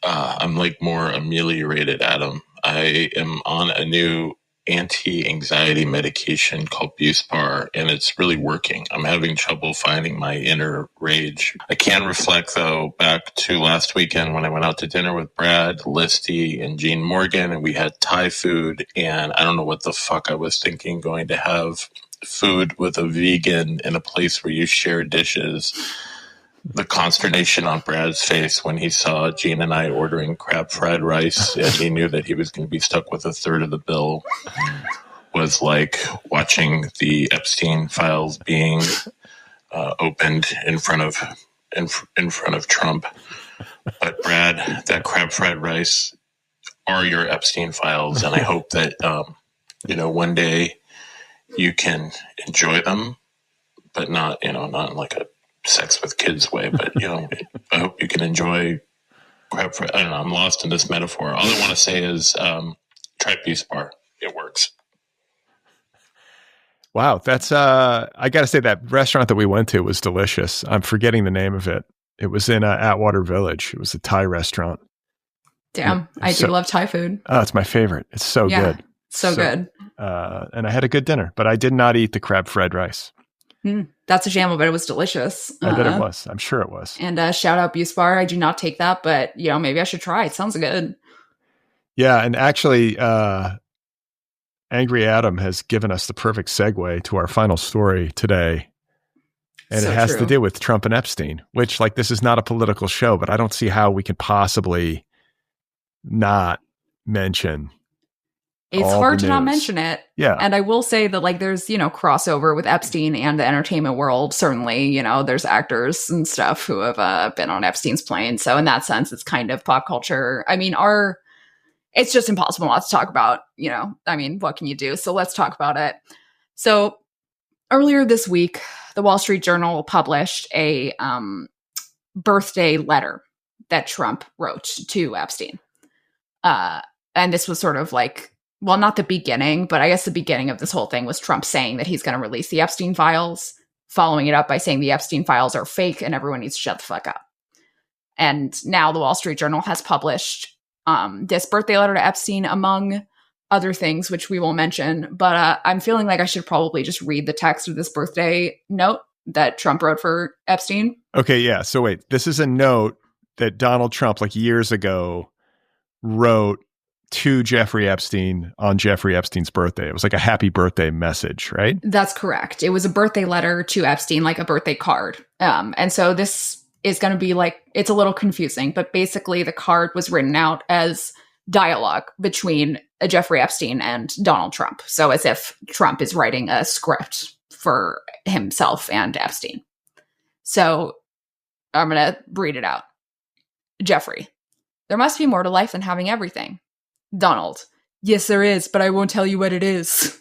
I'm like more ameliorated Adam. I am on a new anti-anxiety medication called Buspar, and it's really working. I'm having trouble finding my inner rage. I can reflect, though, back to last weekend when I went out to dinner with Brad Listi and Gene Morgan, and we had Thai food, and I don't know what the fuck I was thinking going to have food with a vegan in a place where you share dishes. The consternation on Brad's face when he saw Gene and I ordering crab fried rice and he knew that he was going to be stuck with a third of the bill was like watching the Epstein files being opened in front of Trump. But Brad, that crab fried rice are your Epstein files, and I hope that one day you can enjoy them, but not in like a sex with kids way, but I hope you can enjoy crab fried. I don't know, I'm lost in this metaphor. All I want to say is try Buspar. It works. Wow, that's I gotta say that restaurant that we went to was delicious. I'm forgetting the name of it. It was in Atwater Village. It was a Thai restaurant. Damn, I do love Thai food. Oh, it's my favorite. It's so good. So good. And I had a good dinner, but I did not eat the crab fried rice. That's a shamble, but it was delicious. I bet it was. I'm sure it was. And shout out Buspar. I do not take that, but maybe I should try. It sounds good. Yeah, and actually, Angry Adam has given us the perfect segue to our final story today. And it has to do with Trump and Epstein, which, like, this is not a political show, but I don't see how we can possibly not mention. It's hard to not mention it. Yeah. And I will say that, like, there's, crossover with Epstein and the entertainment world. Certainly, there's actors and stuff who have been on Epstein's plane. So in that sense, it's kind of pop culture. I mean, it's just impossible not to talk about, what can you do? So let's talk about it. So earlier this week, the Wall Street Journal published a birthday letter that Trump wrote to Epstein. And this was sort of like, well, not the beginning, but I guess the beginning of this whole thing was Trump saying that he's going to release the Epstein files, following it up by saying the Epstein files are fake and everyone needs to shut the fuck up. And now the Wall Street Journal has published this birthday letter to Epstein, among other things, which we won't mention. But I'm feeling like I should probably just read the text of this birthday note that Trump wrote for Epstein. Okay, yeah. So wait, this is a note that Donald Trump, like years ago, wrote to Jeffrey Epstein on Jeffrey Epstein's birthday. It was like a happy birthday message, right? That's correct. It was a birthday letter to Epstein, like a birthday card. And so this is going to be like, it's a little confusing, but basically the card was written out as dialogue between Jeffrey Epstein and Donald Trump. So as if Trump is writing a script for himself and Epstein. So I'm going to read it out. Jeffrey, there must be more to life than having everything. Donald, yes, there is, but I won't tell you what it is.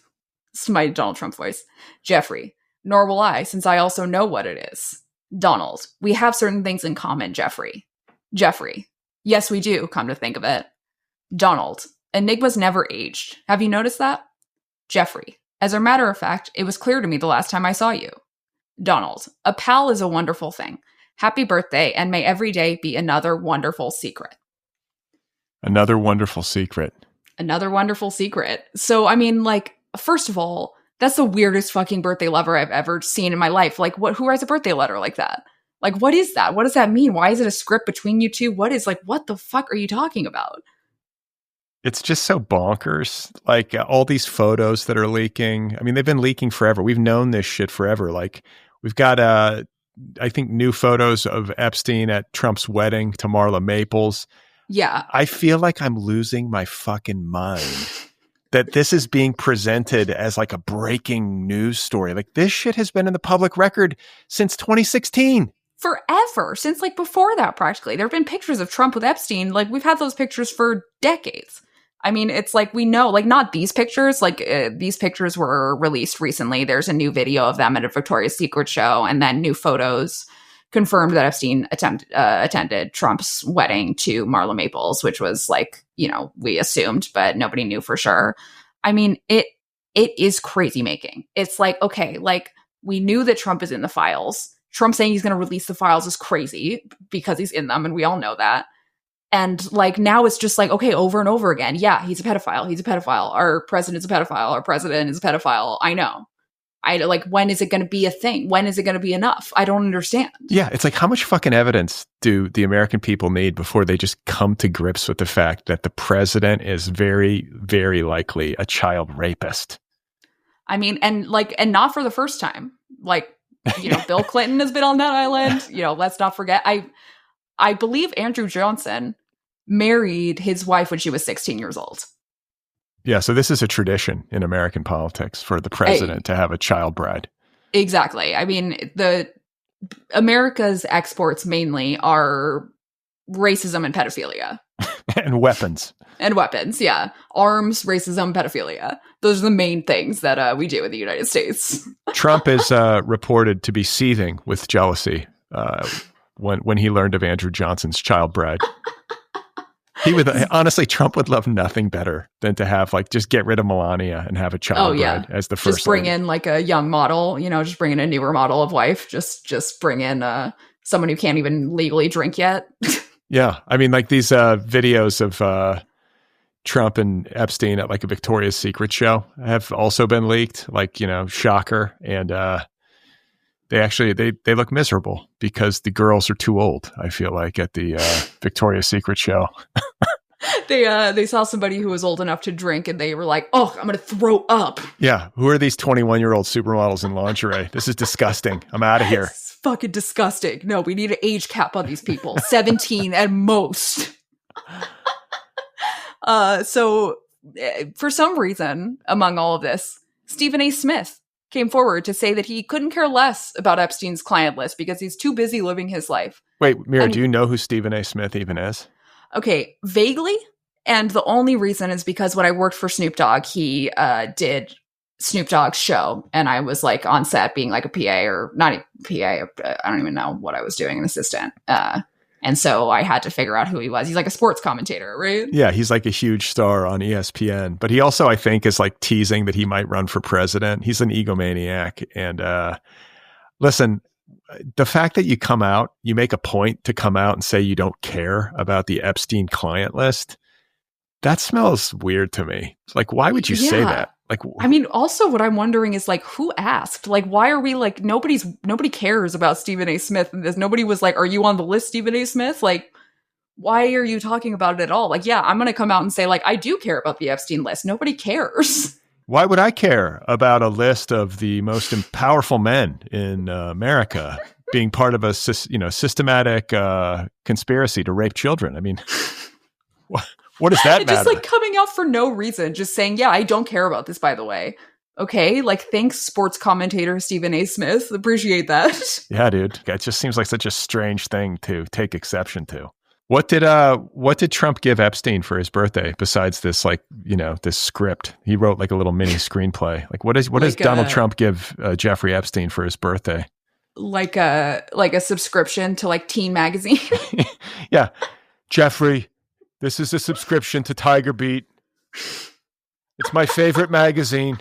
It's my Donald Trump voice. Jeffrey, nor will I, since I also know what it is. Donald, we have certain things in common, Jeffrey. Jeffrey, yes, we do, come to think of it. Donald, enigmas never aged. Have you noticed that? Jeffrey, as a matter of fact, it was clear to me the last time I saw you. Donald, a pal is a wonderful thing. Happy birthday, and may every day be another wonderful secret. Another wonderful secret. Another wonderful secret. So, I mean, like, first of all, that's the weirdest fucking birthday letter I've ever seen in my life. Like, who writes a birthday letter like that? Like, what is that? What does that mean? Why is it a script between you two? What the fuck are you talking about? It's just so bonkers. Like, all these photos that are leaking. I mean, they've been leaking forever. We've known this shit forever. Like, we've got, I think, new photos of Epstein at Trump's wedding to Marla Maples. Yeah. I feel like I'm losing my fucking mind that this is being presented as like a breaking news story. Like, this shit has been in the public record since 2016. Forever. Since like before that, practically. There have been pictures of Trump with Epstein. Like, we've had those pictures for decades. I mean, it's like we know, like, not these pictures. Like, these pictures were released recently. There's a new video of them at a Victoria's Secret show, and then new photos confirmed that Epstein attended Trump's wedding to Marla Maples, which was like, we assumed, but nobody knew for sure. I mean, it is crazy making. It's like, okay, like we knew that Trump is in the files. Trump saying he's going to release the files is crazy because he's in them, and we all know that. And like now it's just like, okay, over and over again. Yeah, he's a pedophile. He's a pedophile. Our president's a pedophile. Our president is a pedophile. I know. When is it going to be a thing? When is it going to be enough? I don't understand. Yeah, it's like, how much fucking evidence do the American people need before they just come to grips with the fact that the president is very, very likely a child rapist? I mean, and not for the first time. Like, Bill Clinton has been on that island. Let's not forget. I believe Andrew Johnson married his wife when she was 16 years old. Yeah, so this is a tradition in American politics for the president to have a child bride. Exactly. I mean, America's exports mainly are racism and pedophilia. And weapons. And weapons, yeah. Arms, racism, pedophilia. Those are the main things that we do in the United States. Trump is reported to be seething with jealousy when he learned of Andrew Johnson's child bride. Honestly, Trump would love nothing better than to have just get rid of Melania and have a child bride as the first. Just bring lady. In like a young model, just bring in a newer model of wife. Just bring in someone who can't even legally drink yet. Yeah, I mean, like these videos of Trump and Epstein at like a Victoria's Secret show have also been leaked. Shocker, and they look miserable because the girls are too old. I feel like at the Victoria's Secret show. They saw somebody who was old enough to drink, and they were like, "Oh, I'm going to throw up." Yeah, who are these 21-year-old supermodels in lingerie? This is disgusting. I'm out of here. It's fucking disgusting. No, we need an age cap on these people. 17 at most. So, for some reason, among all of this, Stephen A. Smith came forward to say that he couldn't care less about Epstein's client list because he's too busy living his life. Wait, Mira, do you know who Stephen A. Smith even is? Okay, vaguely. And the only reason is because when I worked for Snoop Dogg, he did Snoop Dogg's show. And I was like on set being like a PA or not a PA. I don't even know what I was doing, an assistant. And so I had to figure out who he was. He's like a sports commentator, right? Yeah, he's like a huge star on ESPN. But he also, I think, is like teasing that he might run for president. He's an egomaniac. And listen, the fact that you make a point to come out and say you don't care about the Epstein client list, that smells weird to me. It's like, why would you say that? Like, I mean, also what I'm wondering is like, who asked? Like, why are we like, nobody cares about Stephen A. Smith. And nobody was like, are you on the list, Stephen A. Smith? Like, why are you talking about it at all? Like, yeah, I'm going to come out and say like, I do care about the Epstein list. Nobody cares. Why would I care about a list of the most powerful men in America being part of a systematic conspiracy to rape children? I mean, what does that matter? Just like coming out for no reason, just saying, yeah, I don't care about this, by the way. Okay, like thanks, sports commentator Stephen A. Smith. Appreciate that. Yeah, dude. It just seems like such a strange thing to take exception to. What did Trump give Epstein for his birthday besides this, like, this script? He wrote like a little mini screenplay. Like what does Donald Trump give Jeffrey Epstein for his birthday? Like a subscription to like Teen Magazine. Yeah. Jeffrey, this is a subscription to Tiger Beat. It's my favorite magazine.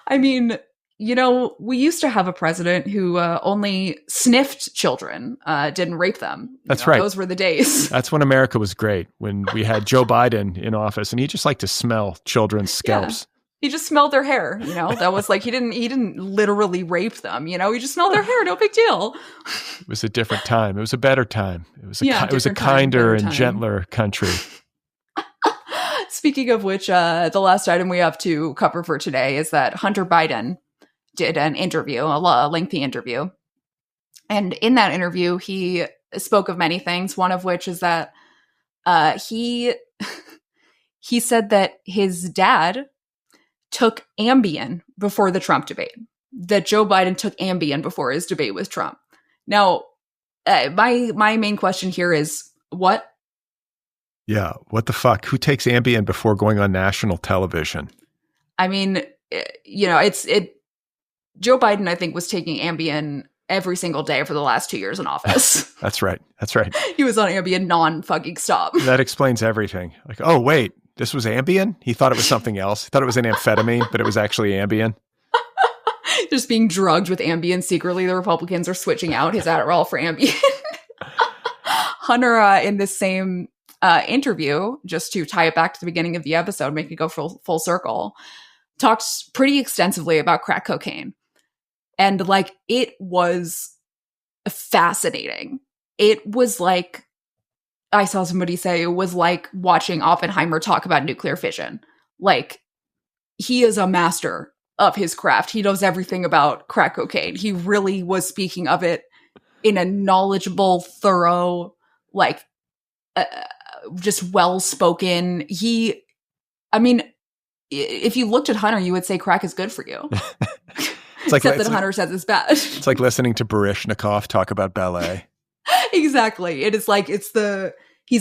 I mean, we used to have a president who only sniffed children, didn't rape them. That's right. Those were the days. That's when America was great, when we had Joe Biden in office, and he just liked to smell children's scalps. Yeah. He just smelled their hair. That was like, he didn't literally rape them. He just smelled their hair. No big deal. It was a different time. It was a better time. It was a kinder and gentler country. Speaking of which, the last item we have to cover for today is that Hunter Biden did an interview, a lengthy interview. And in that interview, he spoke of many things, one of which is that he said that his dad took Ambien before the Trump debate, that Joe Biden took Ambien before his debate with Trump. Now, my main question here is, what? Yeah, what the fuck? Who takes Ambien before going on national television? I mean, Joe Biden, I think, was taking Ambien every single day for the last 2 years in office. That's right. He was on Ambien non-fucking stop. That explains everything. Like, oh, wait, this was Ambien? He thought it was something else. He thought it was an amphetamine, but it was actually Ambien. Just being drugged with Ambien secretly. The Republicans are switching out his Adderall for Ambien. Hunter, in this same interview, just to tie it back to the beginning of the episode, make it go full circle, talks pretty extensively about crack cocaine. And like, it was fascinating. It was like, I saw somebody say it was like watching Oppenheimer talk about nuclear fission. Like, he is a master of his craft. He knows everything about crack cocaine. He really was speaking of it in a knowledgeable, thorough, like, just well-spoken. I mean, if you looked at Hunter, you would say crack is good for you. Except that Hunter says it's bad. It's like listening to Baryshnikov talk about ballet. Exactly. It is like, he's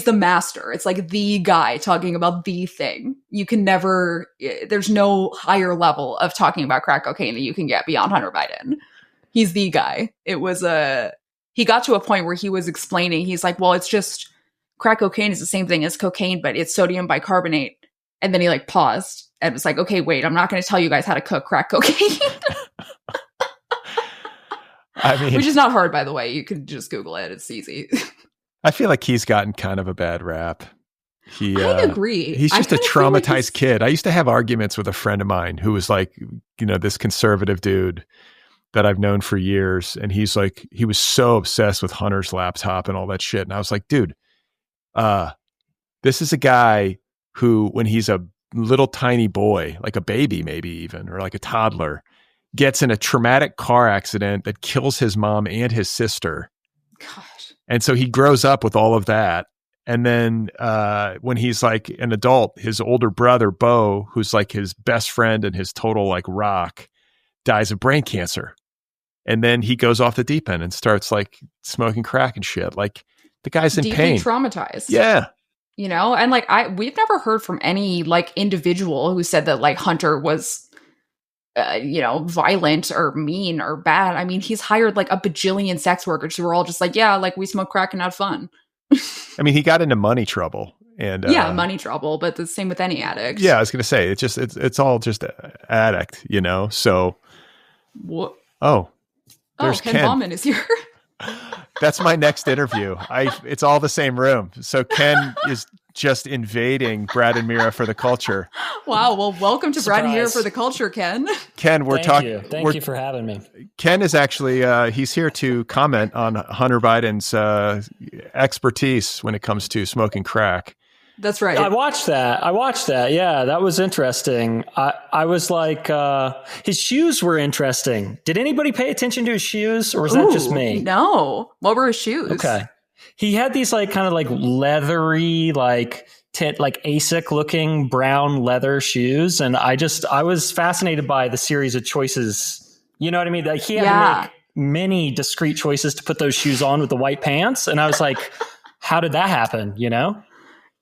the master. It's like the guy talking about the thing. You can never, there's no higher level of talking about crack cocaine that you can get beyond Hunter Biden. He's the guy. He got to a point where he was explaining, he's like, well, it's just, crack cocaine is the same thing as cocaine, but it's sodium bicarbonate. And then he like paused and was like, okay, wait, I'm not going to tell you guys how to cook crack cocaine. I mean, which is not hard, by the way. You can just Google it. It's easy. I feel like he's gotten kind of a bad rap. I agree. He's just a traumatized kid. I used to have arguments with a friend of mine who was like, this conservative dude that I've known for years. And he's like, he was so obsessed with Hunter's laptop and all that shit. And I was like, dude, this is a guy who, when he's a little tiny boy, like a baby, maybe even, or like a toddler, gets in a traumatic car accident that kills his mom and his sister. Gosh. And so he grows up with all of that. And then when he's like an adult, his older brother, Bo, who's like his best friend and his total like rock, dies of brain cancer. And then he goes off the deep end and starts like smoking crack and shit. Like, the guy's in pain. Deeply traumatized. Yeah. And like, we've never heard from any like individual who said that like Hunter was violent or mean or bad. I mean, he's hired like a bajillion sex workers who are all just like, yeah, like we smoke crack and had fun. I mean, he got into money trouble and money trouble, but the same with any addict. Yeah, I was gonna say it's all just addict, So what? There's Ken Bauman is here. That's my next interview. It's all the same room. So Ken is just invading Brad and Mira for the culture. Wow. Well, welcome to Brad and Mira for the culture, Ken. Ken, we're talking. Thank you for having me. Ken is actually, he's here to comment on Hunter Biden's expertise when it comes to smoking crack. That's right. I watched that. Yeah, that was interesting. I was like, his shoes were interesting. Did anybody pay attention to his shoes, or was that just me? No. What were his shoes? Okay. He had these like kind of like leathery, like ASIC looking brown leather shoes. And I was fascinated by the series of choices. You know what I mean? Like he had to make many discrete choices to put those shoes on with the white pants. And I was like, how did that happen?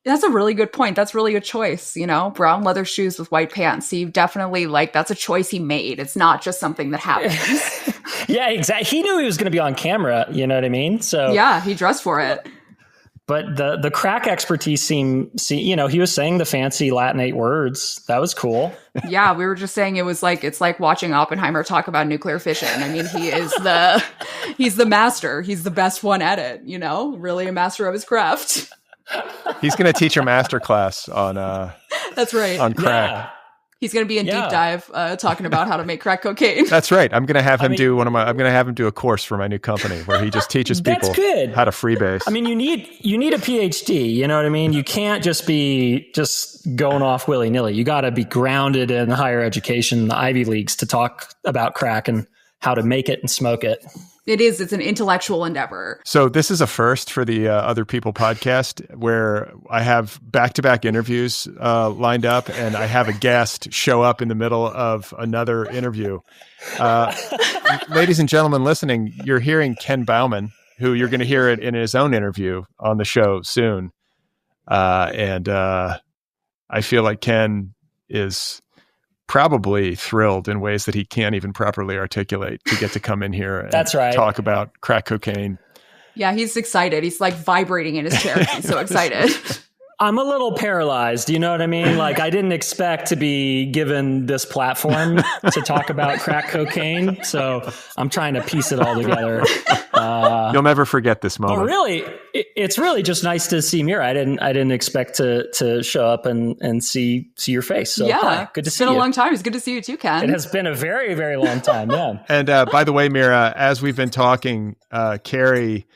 That's a really good point. That's really a choice, brown leather shoes with white pants. So you definitely that's a choice he made. It's not just something that happens. Yeah, exactly. He knew he was going to be on camera. You know what I mean? So yeah, he dressed for it. But the crack expertise he was saying the fancy Latinate words. That was cool. Yeah, we were just saying it's like watching Oppenheimer talk about nuclear fission. I mean, he's the master. He's the best one at it, really a master of his craft. He's going to teach a master class on that's right. On crack. Yeah. He's going to be in deep dive talking about how to make crack cocaine. That's right. I'm going to have him do a course for my new company where he just teaches people how to freebase. I mean, you need a PhD, you know what I mean? You can't just be going off willy-nilly. You got to be grounded in higher education, the Ivy Leagues, to talk about crack and how to make it and smoke it. It's an intellectual endeavor. So this is a first for the Otherppl podcast where I have back-to-back interviews lined up, and I have a guest show up in the middle of another interview. Ladies and gentlemen listening, you're hearing Ken Bauman, who you're going to hear it in his own interview on the show soon. And I feel like Ken is probably thrilled in ways that he can't even properly articulate to get to come in here and That's right. talk about crack cocaine. Yeah, he's excited. He's like vibrating in his chair. He's so excited. I'm a little paralyzed. You know what I mean? Like, I didn't expect to be given this platform to talk about crack cocaine. So I'm trying to piece it all together. You'll never forget this moment. But really, it's really just nice to see Mira. I didn't expect to show up and see your face. So hi, good to see you. It's been a long time. It's good to see you too, Ken. It has been a very, very long time. Yeah. And by the way, Mira, as we've been talking, Carrie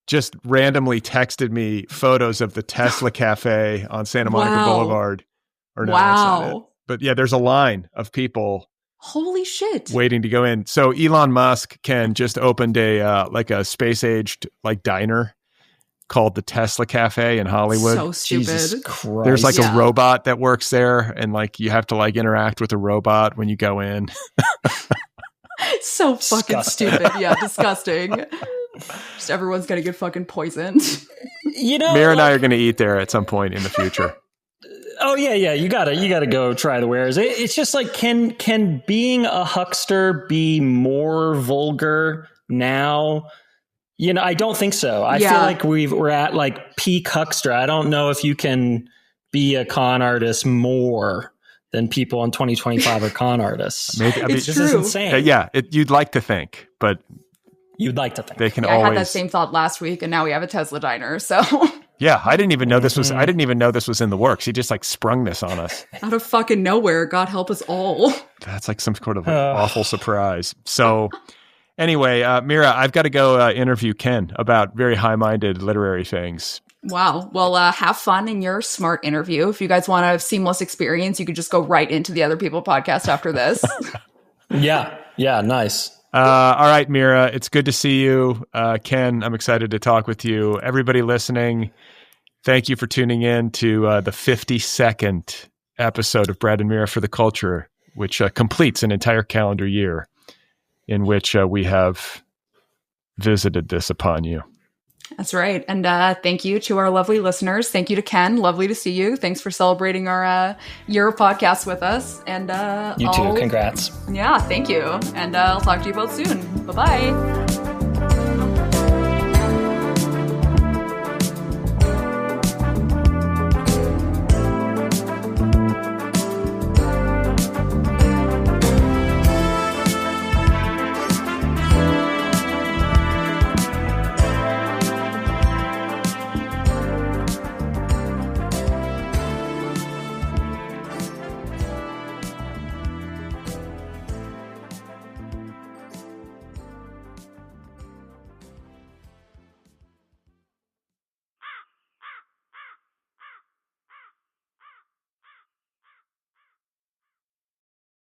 just randomly texted me photos of the Tesla Cafe on Santa Monica Boulevard. Or no, that's not it. But yeah, there's a line of people. Holy shit. Waiting to go in. So Elon Musk just opened a space-aged like diner called the Tesla Cafe in Hollywood. So stupid. Jesus Christ. There's like a robot that works there, and like you have to like interact with a robot when you go in. It's so fucking stupid. Yeah, disgusting. Just everyone's gonna get fucking poisoned. You know, Mira and I are gonna eat there at some point in the future. Oh yeah. You gotta go try the wares. It's just like, can being a huckster be more vulgar now? You know, I don't think so. I feel like we're at like peak huckster. I don't know if you can be a con artist more than people in 2025 are con artists. Maybe, it's this true. is insane. You'd like to think, but you'd like to think they can I always. had that same thought last week, and now we have a Tesla diner. So yeah, I didn't even know this was. I didn't even know this was in the works. He just like sprung this on us out of fucking nowhere. God help us all. That's like some sort of awful surprise. So anyway, Mira, I've got to go interview Ken about very high-minded literary things. Wow. Well, have fun in your smart interview. If you guys want a seamless experience, you could just go right into the Otherppl podcast after this. Yeah, nice. All right, Mira, it's good to see you. Ken, I'm excited to talk with you. Everybody listening, thank you for tuning in to the 52nd episode of Brad and Mira for the Culture, which completes an entire calendar year in which we have visited this upon you. That's right. And thank you to our lovely listeners. Thank you to Ken. Lovely to see you. Thanks for celebrating our year podcast with us. And you too. Congrats. Yeah, thank you. And I'll talk to you both soon. Bye-bye.